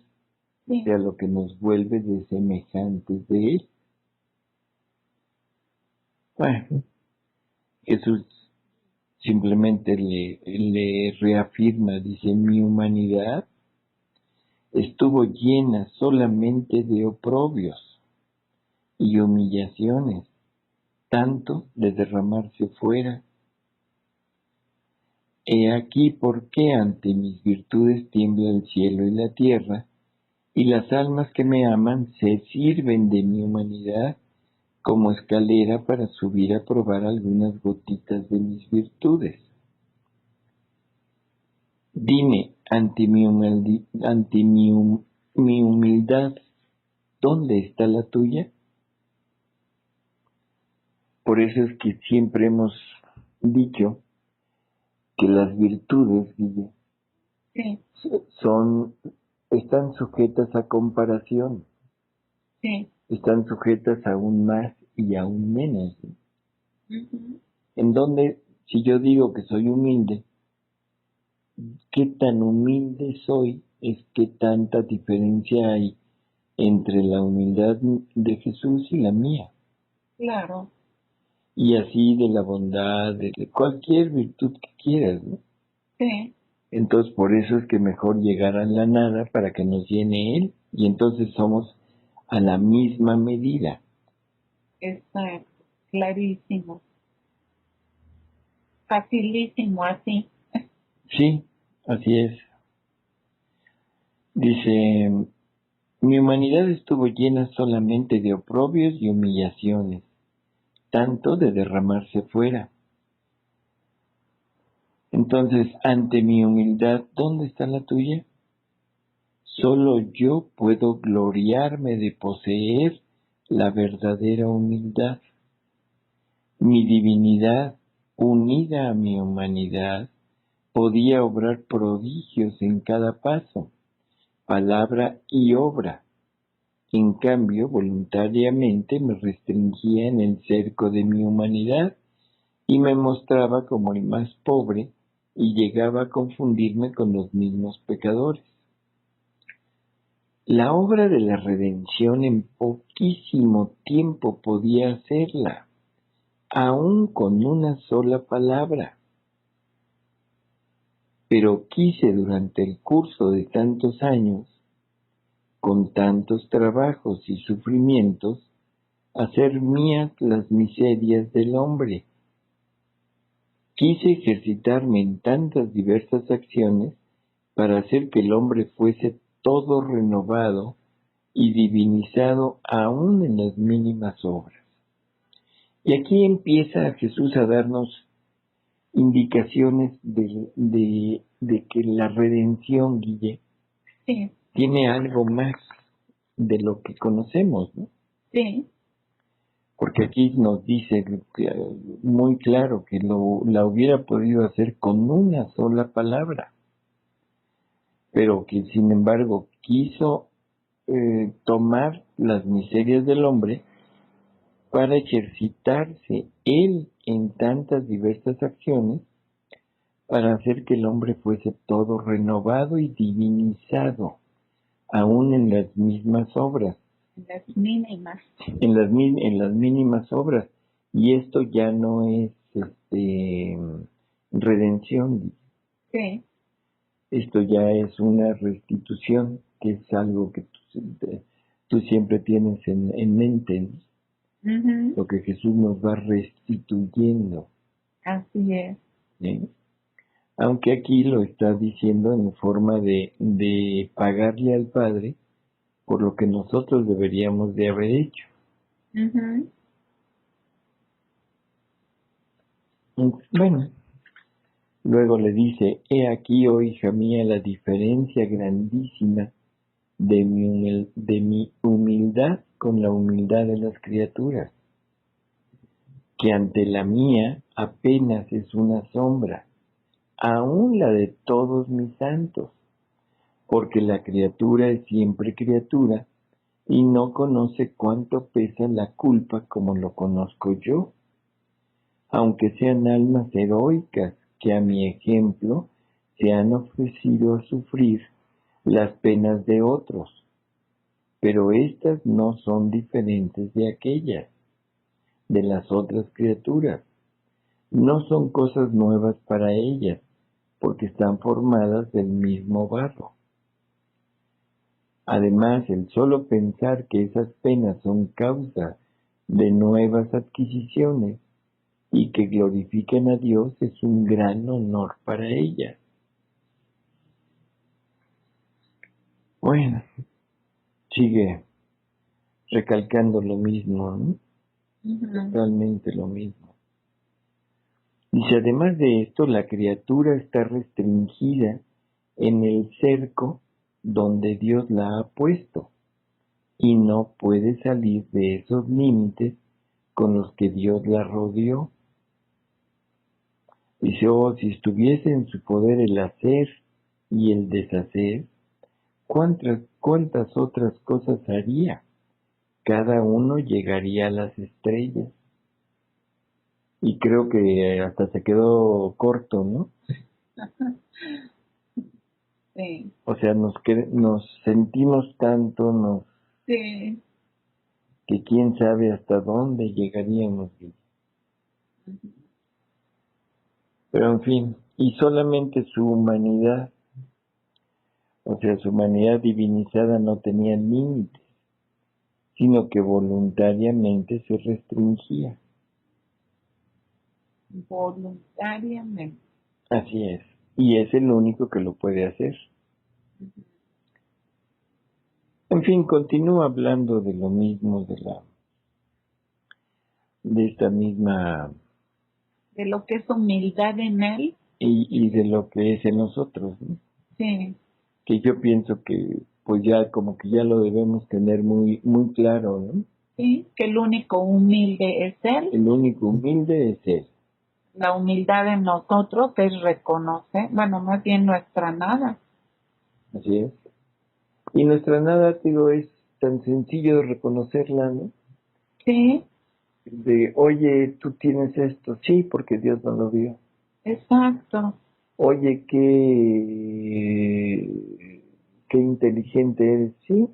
Sí. o sea, lo que nos vuelve de semejantes de Él. Bueno, Jesús simplemente le reafirma, dice, mi humanidad estuvo llena solamente de oprobios y humillaciones, tanto de derramarse fuera. He aquí por qué ante mis virtudes tiembla el cielo y la tierra, y las almas que me aman se sirven de mi humanidad como escalera para subir a probar algunas gotitas de mis virtudes. Dime, mi humildad, ¿dónde está la tuya? Por eso es que siempre hemos dicho que las virtudes, Guille, Sí. están sujetas a comparación, Sí. están sujetas a un más y a un menos. Ujú. En donde, si yo digo que soy humilde, ¿qué tan humilde soy? Es que tanta diferencia hay entre la humildad de Jesús y la mía. Claro. Y así de la bondad, de cualquier virtud que quieras, ¿no? Sí. Entonces, por eso es que mejor llegar a la nada para que nos llene Él, y entonces somos a la misma medida. Exacto. Clarísimo. Facilísimo así. Sí, así es. Dice, mi humanidad estuvo llena solamente de oprobios y humillaciones, tanto de derramarse fuera. Entonces, ante mi humildad, ¿dónde está la tuya? Solo yo puedo gloriarme de poseer la verdadera humildad. Mi divinidad, unida a mi humanidad, podía obrar prodigios en cada paso, palabra y obra. En cambio, voluntariamente me restringía en el cerco de mi humanidad y me mostraba como el más pobre y llegaba a confundirme con los mismos pecadores. La obra de la redención en poquísimo tiempo podía hacerla, aun con una sola palabra. Pero quise durante el curso de tantos años, con tantos trabajos y sufrimientos, hacer mías las miserias del hombre. Quise ejercitarme en tantas diversas acciones para hacer que el hombre fuese todo renovado y divinizado aún en las mínimas obras. Y aquí empieza Jesús a darnos indicaciones de que la redención, Guille, Sí. tiene algo más de lo que conocemos, ¿no? Sí. Porque aquí nos dice muy claro que la hubiera podido hacer con una sola palabra, pero que sin embargo quiso tomar las miserias del hombre para ejercitarse él en tantas diversas acciones para hacer que el hombre fuese todo renovado y divinizado, aún en las mismas obras. Las mínimas. En las mínimas obras. Y esto ya no es redención. Sí. Esto ya es una restitución, que es algo que tú siempre tienes en mente, ¿no? Ujú. Lo que Jesús nos va restituyendo, Así es. ¿sí? Aunque aquí lo está diciendo en forma de pagarle al Padre por lo que nosotros deberíamos de haber hecho. Ujú. Bueno, luego le dice, he aquí, oh hija mía, la diferencia grandísima de mi humildad con la humildad de las criaturas, que ante la mía apenas es una sombra, aún la de todos mis santos, porque la criatura es siempre criatura y no conoce cuánto pesa la culpa como lo conozco yo, aunque sean almas heroicas que a mi ejemplo se han ofrecido a sufrir las penas de otros, pero éstas no son diferentes de aquellas, de las otras criaturas, no son cosas nuevas para ellas, porque están formadas del mismo barro. Además, el solo pensar que esas penas son causa de nuevas adquisiciones y que glorifiquen a Dios es un gran honor para ellas. Bueno, sigue recalcando lo mismo, ¿no? Ujú. Totalmente lo mismo. Dice, además de esto, la criatura está restringida en el cerco donde Dios la ha puesto y no puede salir de esos límites con los que Dios la rodeó. Dice, oh, si estuviese en su poder el hacer y el deshacer, ¿cuántas otras cosas haría? Cada uno llegaría a las estrellas. Y creo que hasta se quedó corto, ¿no? Sí, O sea, nos sentimos tanto, sí. que quién sabe hasta dónde llegaríamos. Ujú. Pero en fin, y solamente su humanidad, o sea, su humanidad divinizada no tenía límites, sino que voluntariamente se restringía. Voluntariamente. Así es. Y es el único que lo puede hacer. Ujú. En fin, continúa hablando de lo mismo, de esta misma, De lo que es humildad en él. y de lo que es en nosotros, ¿no? Sí, Que yo pienso que pues ya como que ya lo debemos tener muy, muy claro, ¿no? sí, que el único humilde es él. El único humilde es Él. La humildad en nosotros es reconocer, bueno, más bien nuestra nada. Así es. Y nuestra nada, digo, es tan sencillo de reconocerla, ¿no? Sí, De, oye, tú tienes esto, sí, porque Dios no lo dio. exacto. Oye, qué inteligente eres, sí,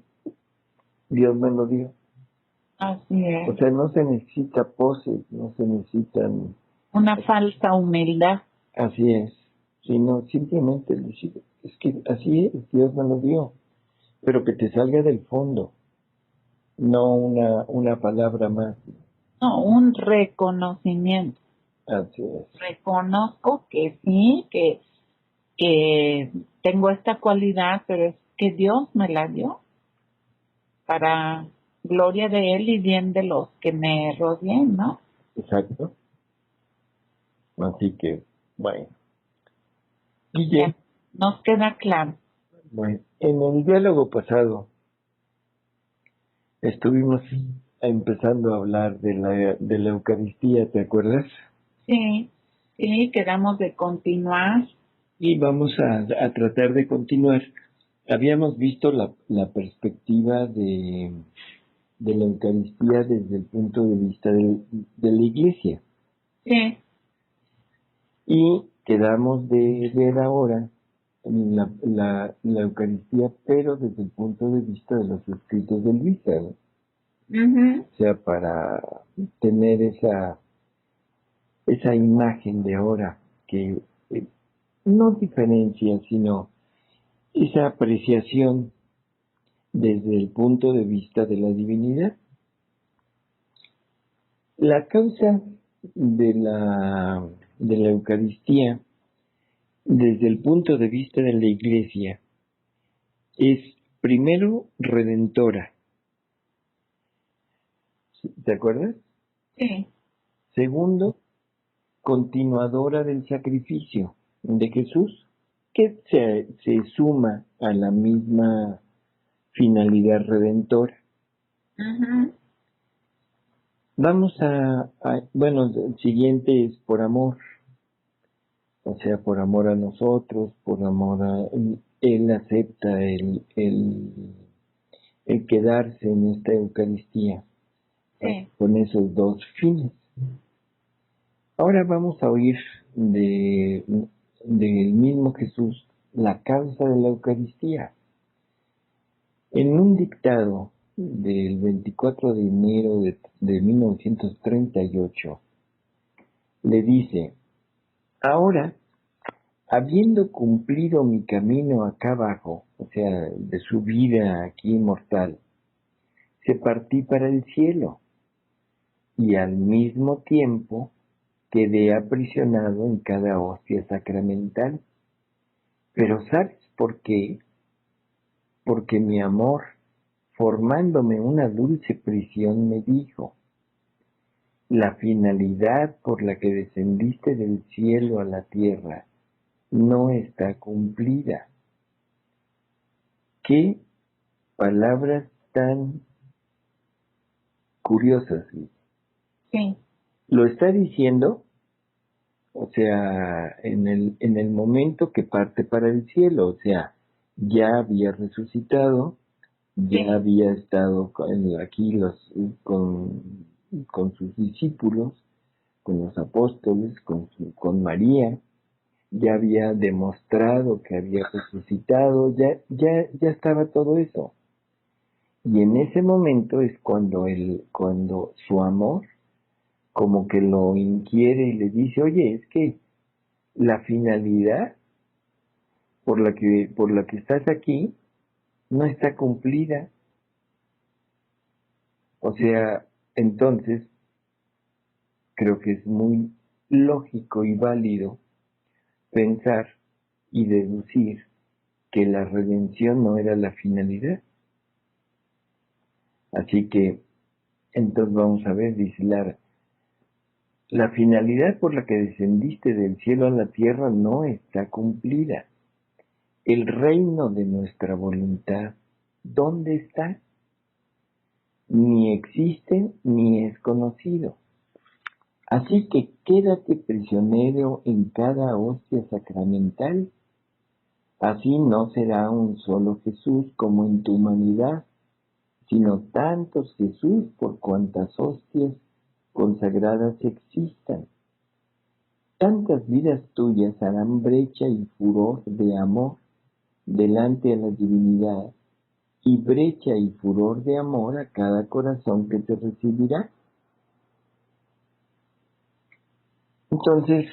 Dios me lo dio. Así O es. sea, no se necesita poses, no se necesitan, Una falsa humildad. así es, sino simplemente decir, es que así es, Dios me lo dio, pero que te salga del fondo, no una palabra más. No, un reconocimiento. Así es, Reconozco que sí, que tengo esta cualidad, pero es que Dios me la dio para gloria de Él y bien de los que me rodeen, ¿no? exacto. Así que, bueno. Ya Guille, nos queda claro. bueno, en el diálogo pasado estuvimos empezando a hablar de la Eucaristía, ¿te acuerdas? Sí, sí, quedamos de continuar. Y vamos a tratar de continuar. Habíamos visto la perspectiva de la Eucaristía desde el punto de vista de la Iglesia. Sí, Y quedamos de ver ahora la Eucaristía, pero desde el punto de vista de los escritos de Luisa, ¿no? ujú, O sea, para tener esa imagen de ahora que no diferencia, sino esa apreciación desde el punto de vista de la divinidad. La causa de la Eucaristía, desde el punto de vista de la Iglesia, es primero redentora. ¿Te acuerdas? Sí, Segundo, continuadora del sacrificio de Jesús, que se suma a la misma finalidad redentora. ujú, Vamos bueno, el siguiente es por amor, o sea, por amor a nosotros, por amor a Él acepta el quedarse en esta Eucaristía sí, con esos dos fines. Ahora vamos a oír del mismo Jesús la causa de la Eucaristía. En un dictado del 24 de enero de 1938, le dice: ahora, habiendo cumplido mi camino acá abajo, o sea, de su vida aquí mortal, se partí para el cielo y al mismo tiempo quedé aprisionado en cada hostia sacramental. Pero ¿sabes por qué? Porque mi amor, formándome una dulce prisión, me dijo: la finalidad por la que descendiste del cielo a la tierra no está cumplida. ¿Qué palabras tan curiosas? sí, Lo está diciendo, o sea, en el momento que parte para el cielo, o sea, ya había resucitado, ya sí, había estado aquí con sus discípulos, con los apóstoles, con María, ya había demostrado que había resucitado, ya estaba todo eso. Y en ese momento es cuando su amor como que lo inquiere y le dice: oye, es que la finalidad por la que estás aquí no está cumplida. O sea, entonces creo que es muy lógico y válido pensar y deducir que la redención no era la finalidad. Así que, entonces vamos a ver, dice Lara: la finalidad por la que descendiste del cielo a la tierra no está cumplida. El reino de nuestra voluntad, ¿dónde está? Ni existe ni es conocido. Así que quédate prisionero en cada hostia sacramental. Así no será un solo Jesús como en tu humanidad, sino tantos Jesús por cuantas hostias consagradas existan. Tantas vidas tuyas harán brecha y furor de amor delante de la divinidad, y brecha y furor de amor a cada corazón que te recibirá. Entonces,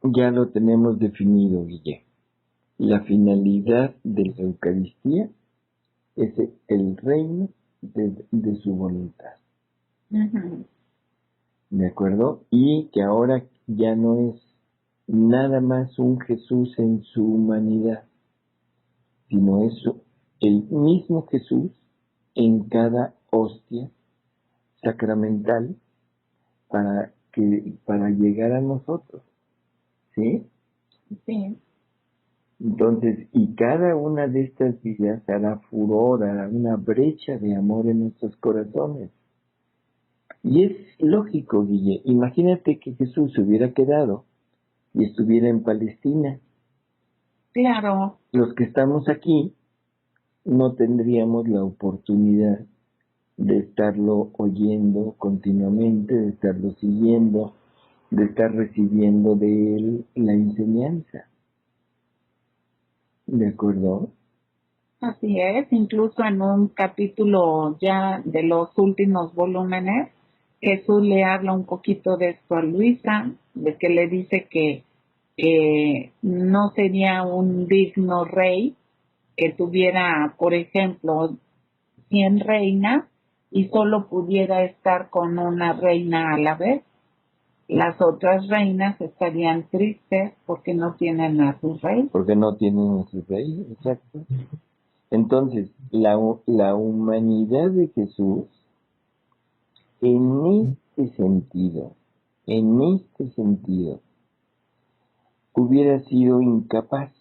ya lo tenemos definido, Guille. La finalidad de la Eucaristía es el reino de su voluntad. ujú, ¿De acuerdo? Y que ahora ya no es nada más un Jesús en su humanidad, sino es el mismo Jesús en cada hostia sacramental para llegar a nosotros, ¿sí? sí, Entonces, y cada una de estas vidas hará furor, hará una brecha de amor en nuestros corazones. Y es lógico, Guille. Imagínate que Jesús se hubiera quedado y estuviera en Palestina. claro, Los que estamos aquí no tendríamos la oportunidad de estarlo oyendo continuamente, de estarlo siguiendo, de estar recibiendo de él la enseñanza. ¿De acuerdo? así es. Incluso en un capítulo ya de los últimos volúmenes, Jesús le habla un poquito de esto a Luisa, de que le dice que no sería un digno rey que tuviera, por ejemplo, 100 reinas y solo pudiera estar con una reina a la vez. Las otras reinas estarían tristes porque no tienen a su rey. Porque no tienen a su rey, exacto. Entonces, la humanidad de Jesús, en este sentido, hubiera sido incapaz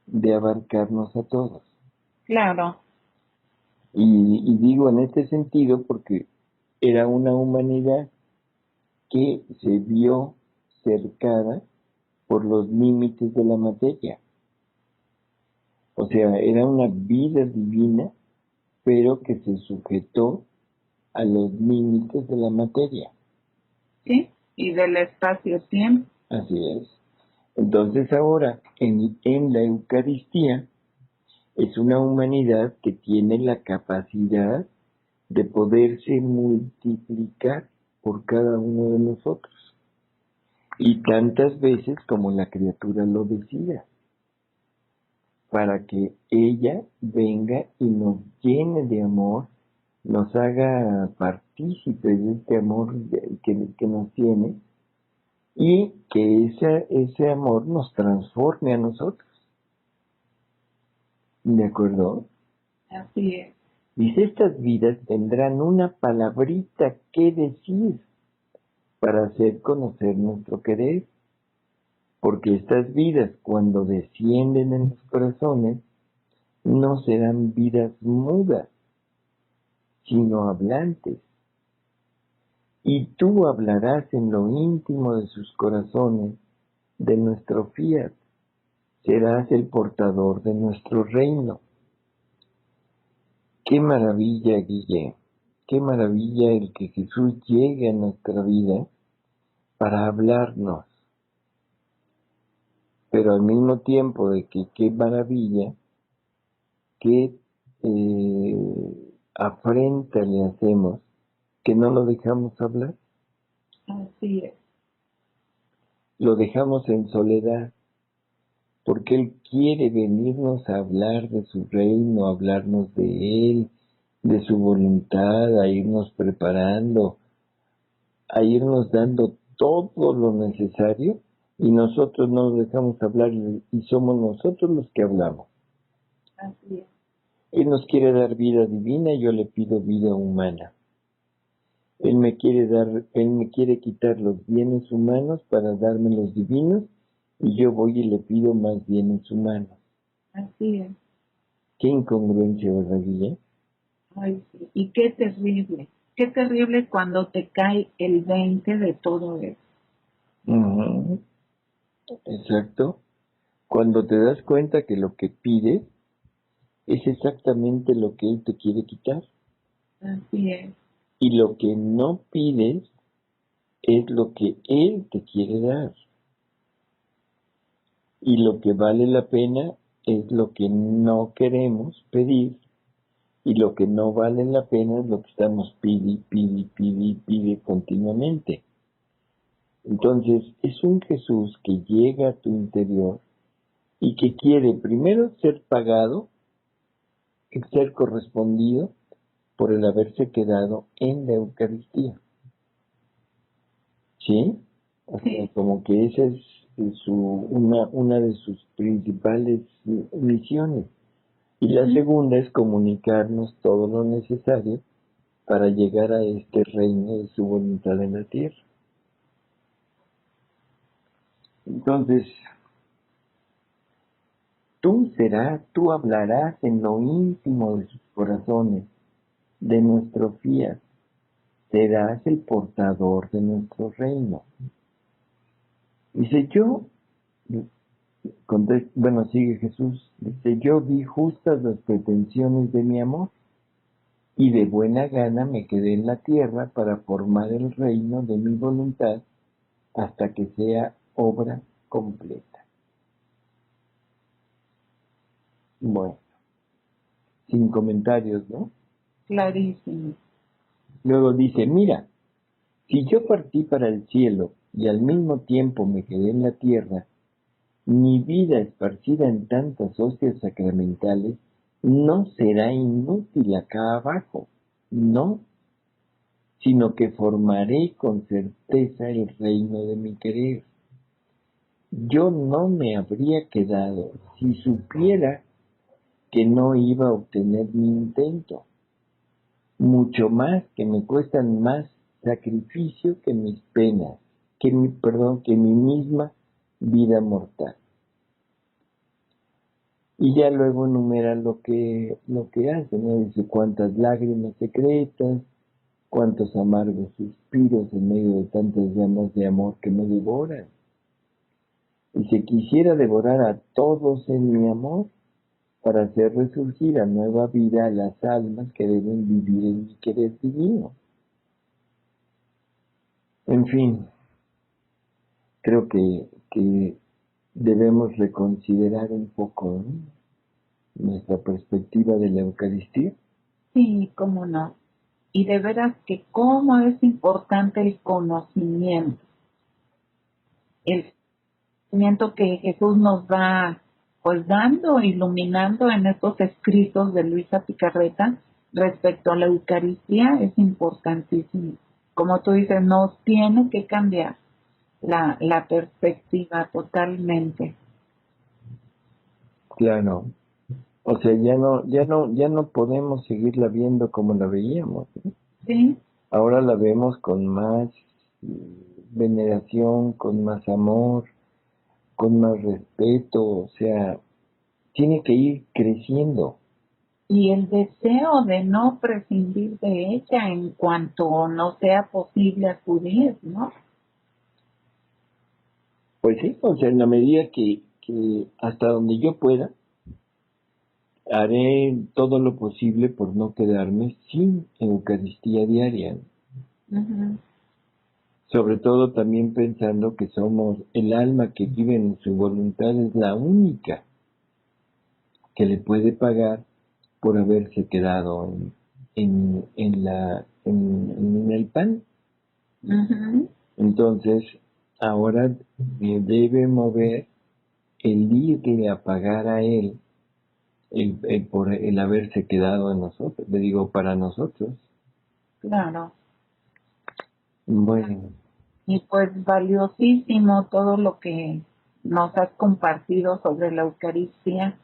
de abarcarnos a todos. Claro. Y digo en este sentido porque era una humanidad que se vio cercada por los límites de la materia. O sea, era una vida divina, pero que se sujetó a los límites de la materia. Sí, y del espacio-tiempo. Así es. Entonces ahora, en la Eucaristía, es una humanidad que tiene la capacidad de poderse multiplicar por cada uno de nosotros. Y tantas veces como la criatura lo decida, para que ella venga y nos llene de amor, nos haga partícipes de este amor que nos tiene, y que ese amor nos transforme a nosotros. ¿De acuerdo? Así es. Dice, estas vidas tendrán una palabrita que decir para hacer conocer nuestro querer, porque estas vidas, cuando descienden en los corazones, no serán vidas mudas, sino hablantes. Y tú hablarás en lo íntimo de sus corazones, de nuestro fiat, serás el portador de nuestro reino. Qué maravilla, Guille, qué maravilla el que Jesús llegue a nuestra vida para hablarnos, pero al mismo tiempo de que qué maravilla, qué afrenta le hacemos, que no lo dejamos hablar, Así es. lo dejamos en soledad, porque Él quiere venirnos a hablar de su reino, a hablarnos de Él, de su voluntad, a irnos preparando, a irnos dando todo lo necesario, y nosotros no lo dejamos hablar y somos nosotros los que hablamos. Así es. Él nos quiere dar vida divina y yo le pido vida humana. Él me quiere quitar los bienes humanos para darme los divinos, y yo voy y le pido más bienes humanos. Así es. Qué incongruencia, ¿verdad, Guille? Ay, sí. Y qué terrible. Qué terrible cuando te cae el 20 de todo eso. Uh-huh. Exacto. Cuando te das cuenta que lo que pides es exactamente lo que Él te quiere quitar. Así es. Y lo que no pides es lo que Él te quiere dar. Y lo que vale la pena es lo que no queremos pedir. Y lo que no vale la pena es lo que estamos pide continuamente. Entonces, es un Jesús que llega a tu interior y que quiere primero ser pagado, ser correspondido por el haberse quedado en la Eucaristía. ¿Sí? O sea, como que esa es una de sus principales misiones. Y la segunda es comunicarnos todo lo necesario para llegar a este reino de su voluntad en la tierra. Entonces, tú hablarás en lo íntimo de sus corazones, de nuestro fiat, serás el portador de nuestro reino. Dice sigue Jesús, dice, yo vi justas las pretensiones de mi amor, y de buena gana me quedé en la tierra para formar el reino de mi voluntad hasta que sea obra completa. Bueno, sin comentarios, ¿no? Clarísimo. Luego dice, mira, si yo partí para el cielo y al mismo tiempo me quedé en la tierra, Mi vida esparcida en tantas hostias sacramentales no será inútil acá abajo, no, sino que formaré con certeza el reino de mi querer. Yo no me habría quedado si supiera que no iba a obtener mi intento, mucho más que me cuestan más sacrificio que mis penas, que mi misma vida mortal. Y ya luego enumera lo que hace, ¿no? Dice cuántas lágrimas secretas, cuántos amargos suspiros en medio de tantas llamas de amor que me devoran. Y si quisiera devorar a todos en mi amor, para hacer resurgir a nueva vida a las almas que deben vivir en mi querer divino. En fin, creo que debemos reconsiderar un poco, ¿no?, nuestra perspectiva de la Eucaristía. Sí, cómo no. Y de veras que cómo es importante el conocimiento que Jesús nos va pues dando, iluminando en estos escritos de Luisa Picarreta respecto a la Eucaristía es importantísimo. Como tú dices, nos tiene que cambiar la perspectiva totalmente. Claro, o sea, ya no podemos seguirla viendo como la veíamos, ¿no? Sí, Ahora la vemos con más veneración, con más amor, con más respeto, o sea, tiene que ir creciendo. y el deseo de no prescindir de ella en cuanto no sea posible acudir, ¿no? Pues sí, o sea, en la medida que hasta donde yo pueda, haré todo lo posible por no quedarme sin Eucaristía diaria. Ujú. Sobre todo también pensando que somos el alma que vive en su voluntad, es la única que le puede pagar por haberse quedado en el pan. Ujú. Entonces, ahora debe mover el irle a pagar a él por el haberse quedado en nosotros, le digo, para nosotros. Claro. Bueno, Y pues valiosísimo todo lo que nos has compartido sobre la Eucaristía.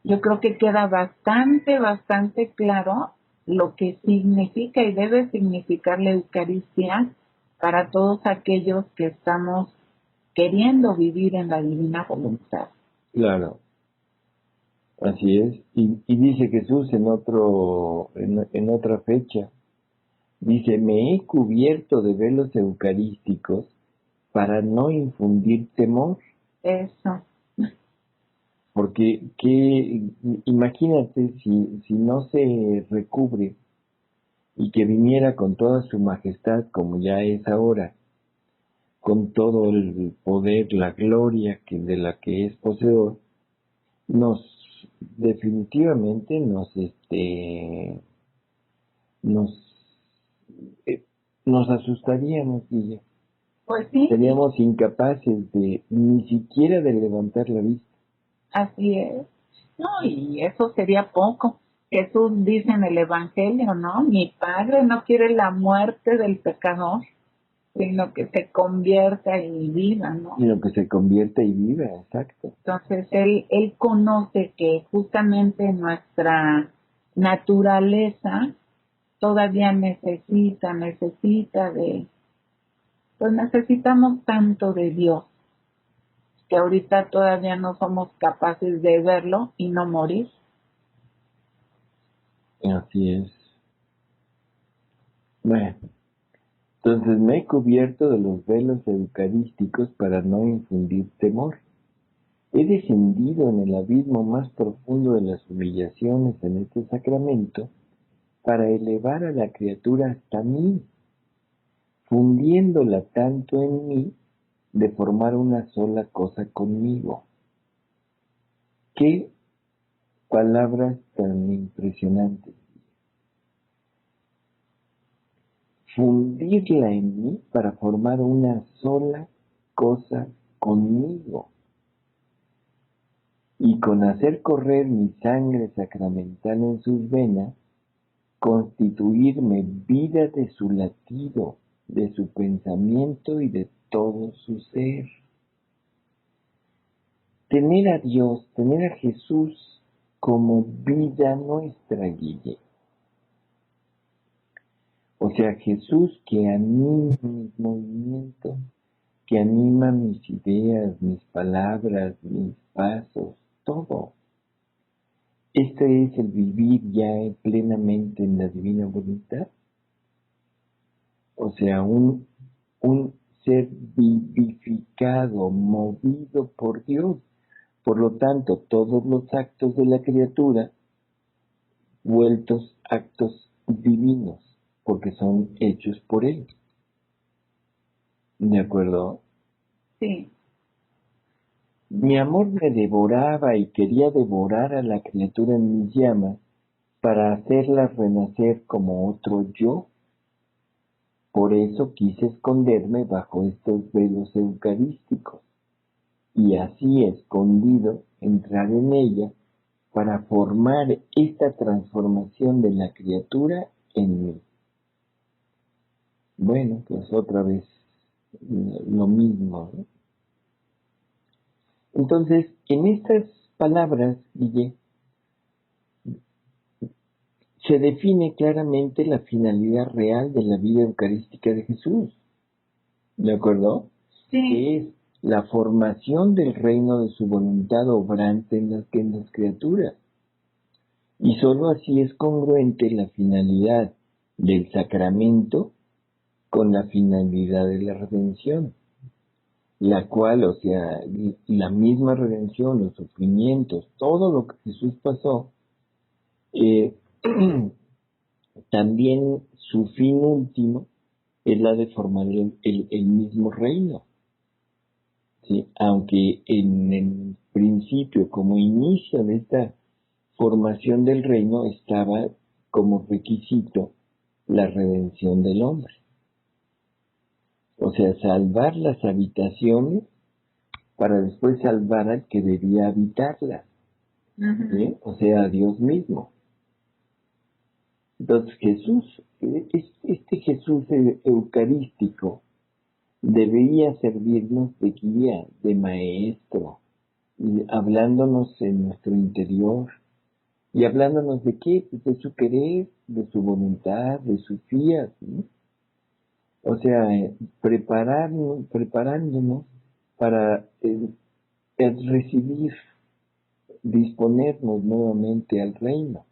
Yo creo que queda bastante claro lo que significa y debe significar la Eucaristía para todos aquellos que estamos queriendo vivir en la divina voluntad. claro, así es. Y dice Jesús en otra fecha, dice, me he cubierto de velos eucarísticos para no infundir temor, Eso. porque imagínate si no se recubre y que viniera con toda su majestad como ya es ahora, con todo el poder, la gloria de la que es poseedor, nos definitivamente nos, eh, nos asustaríamos y Pues sí, seríamos incapaces de ni siquiera de levantar la vista. así es. No, y eso sería poco. Jesús dice en el Evangelio, ¿no? Mi Padre no quiere la muerte del pecador, sino que se convierta y viva, ¿no? Sino que se convierta y viva, exacto. Entonces él conoce que justamente nuestra naturaleza todavía necesita pues necesitamos tanto de Dios, que ahorita todavía no somos capaces de verlo y no morir. Así es. Bueno, entonces me he cubierto de los velos eucarísticos para no infundir temor. He descendido en el abismo más profundo de las humillaciones en este sacramento para elevar a la criatura hasta mí, fundiéndola tanto en mí de formar una sola cosa conmigo. Qué palabras tan impresionantes. Fundirla en mí para formar una sola cosa conmigo. y con hacer correr mi sangre sacramental en sus venas, constituirme vida de su latido, de su pensamiento y de todo su ser. Tener a Dios, tener a Jesús como vida nuestra, Guille. O sea, Jesús que anima mis movimientos, que anima mis ideas, mis palabras, mis pasos, todo. Este es el vivir ya plenamente en la divina voluntad. O sea, un ser vivificado, movido por Dios. Por lo tanto, todos los actos de la criatura vueltos actos divinos, porque son hechos por Él. ¿De acuerdo? Sí. Mi amor me devoraba y quería devorar a la criatura en mis llamas para hacerla renacer como otro yo. Por eso quise esconderme bajo estos velos eucarísticos y así escondido entrar en ella para formar esta transformación de la criatura en mí. Bueno, pues otra vez lo mismo, ¿no? Entonces, en estas palabras, Guille, se define claramente la finalidad real de la vida eucarística de Jesús. ¿De acuerdo? Sí. Que es la formación del reino de su voluntad obrante en las criaturas. Y sólo así es congruente la finalidad del sacramento con la finalidad de la redención, la cual, o sea, la misma redención, los sufrimientos, todo lo que Jesús pasó, eh, también su fin último es la de formar el mismo reino. ¿Sí? Aunque en el principio, como inicio de esta formación del reino, estaba como requisito la redención del hombre. O sea, salvar las habitaciones para después salvar al que debía habitarlas. ¿Sí? O sea, a Dios mismo. Entonces Jesús, este Jesús eucarístico, debería servirnos de guía, de maestro, y hablándonos en nuestro interior. ¿Y hablándonos de qué? Pues de su querer, de su voluntad, de su fiat, ¿no? O sea, preparándonos para recibir, disponernos nuevamente al reino,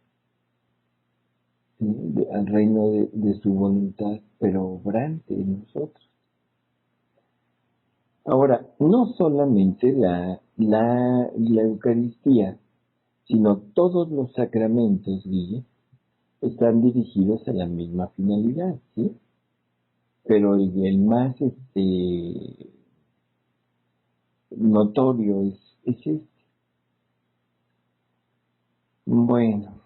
¿sí? Al reino de su voluntad, pero obrante en nosotros. Ahora, no solamente la Eucaristía, sino todos los sacramentos, Guille, están dirigidos a la misma finalidad, ¿sí? Pero el más notorio es este. Bueno,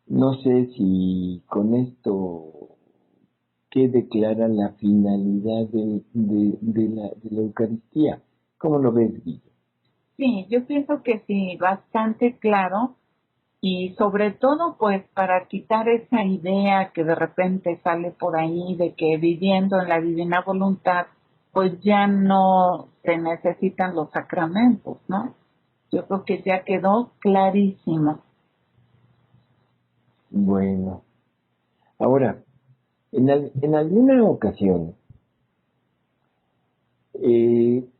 no sé si con esto quede clara la finalidad de la Eucaristía. ¿Cómo lo ves, Guille? Sí, yo pienso que sí, bastante claro y sobre todo pues para quitar esa idea que de repente sale por ahí de que viviendo en la divina voluntad pues ya no se necesitan los sacramentos, ¿no? Yo creo que ya quedó clarísimo. Bueno, ahora, en alguna ocasión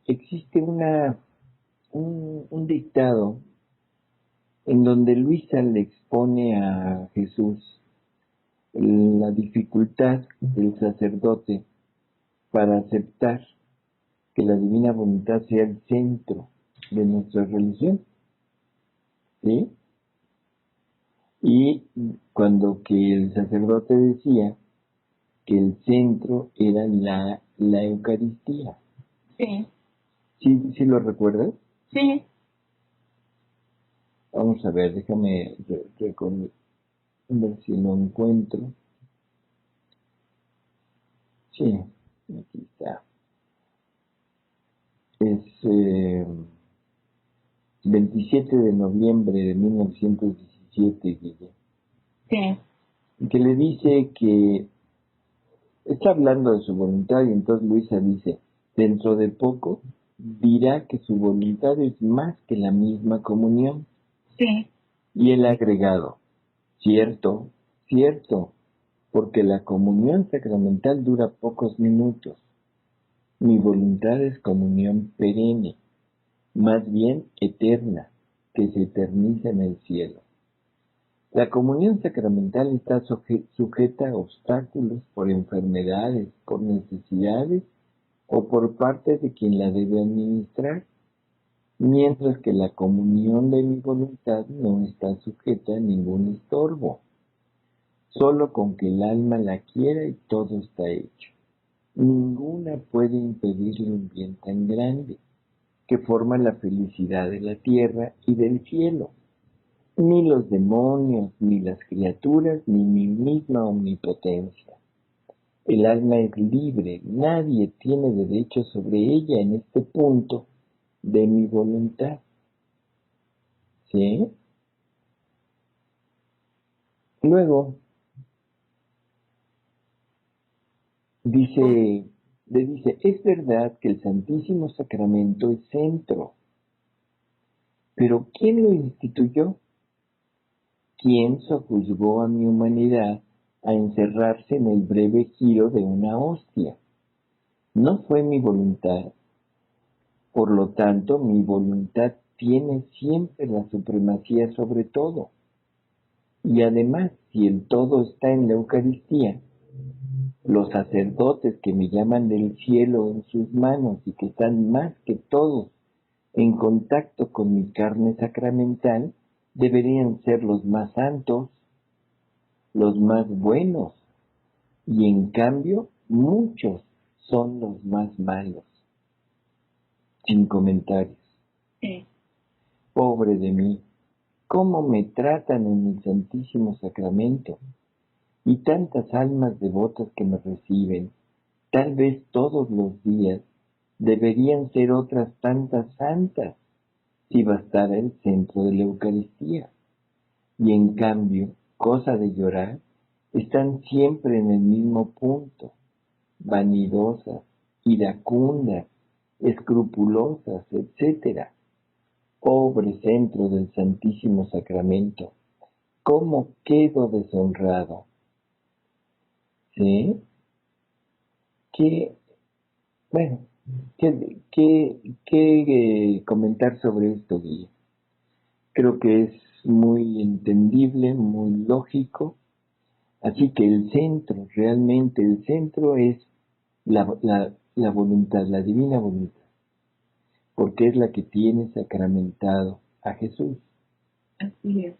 existe un dictado en donde Luisa le expone a Jesús la dificultad del sacerdote para aceptar que la divina voluntad sea el centro de nuestra religión, ¿sí? Y cuando que el sacerdote decía que el centro era la Eucaristía. Sí, ¿Sí lo recuerdas? sí, Vamos a ver, déjame ver si lo encuentro. Sí, aquí está. Es 27 de noviembre de 1917, Guille, Sí, que le dice que está hablando de su voluntad y entonces Luisa dice, dentro de poco dirá que su voluntad es más que la misma comunión. sí, Y el agregado, cierto, cierto, porque la comunión sacramental dura pocos minutos. Mi voluntad es comunión perenne, más bien eterna, que se eterniza en el cielo. La comunión sacramental está sujeta a obstáculos por enfermedades, por necesidades o por parte de quien la debe administrar, mientras que la comunión de mi voluntad no está sujeta a ningún estorbo. Solo con que el alma la quiera y todo está hecho. Ninguna puede impedirle un bien tan grande, que forma la felicidad de la tierra y del cielo. Ni los demonios, ni las criaturas, ni mi misma omnipotencia. El alma es libre, nadie tiene derecho sobre ella en este punto de mi voluntad. ¿Sí? Luego, le dice, es verdad que el Santísimo Sacramento es centro, pero ¿quién lo instituyó? ¿Quién sojuzgó a mi humanidad a encerrarse en el breve giro de una hostia? No fue mi voluntad. Por lo tanto, mi voluntad tiene siempre la supremacía sobre todo. Y además, si el todo está en la Eucaristía, los sacerdotes que me llaman del cielo en sus manos y que están más que todos en contacto con mi carne sacramental, deberían ser los más santos, los más buenos, y en cambio muchos son los más malos. Sin comentarios. sí. Pobre de mí, ¿cómo me tratan en el Santísimo Sacramento? Y tantas almas devotas que me reciben, tal vez todos los días, deberían ser otras tantas santas, si bastara el centro de la Eucaristía. Y en cambio, cosa de llorar, están siempre en el mismo punto, vanidosas, iracundas, escrupulosas, etcétera. Pobre centro del Santísimo Sacramento, ¿cómo quedo deshonrado? ¿Sí? ¿Qué, bueno, qué comentar sobre esto, Guille? Creo que es muy entendible, muy lógico. Así que el centro, realmente el centro es la voluntad, la divina voluntad, porque es la que tiene sacramentado a Jesús. Así es.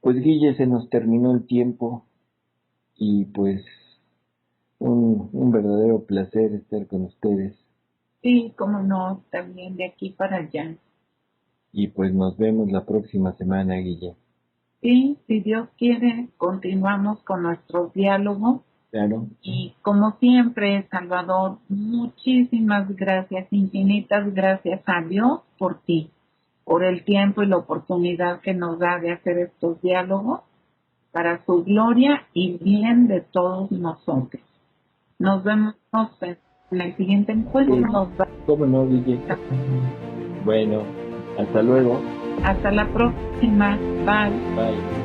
Pues Guille, se nos terminó el tiempo y pues un verdadero placer estar con ustedes. Sí, como no, también de aquí para allá. Y pues nos vemos la próxima semana, Guille. Sí, si Dios quiere, continuamos con nuestros diálogos. Claro. Y como siempre, Salvador, muchísimas gracias, infinitas gracias a Dios por ti, por el tiempo y la oportunidad que nos da de hacer estos diálogos para su gloria y bien de todos nosotros. Nos vemos en el siguiente encuentro. Sí. Nos ¿Cómo no, Guille? Bueno, hasta luego. hasta la próxima. Bye. Bye.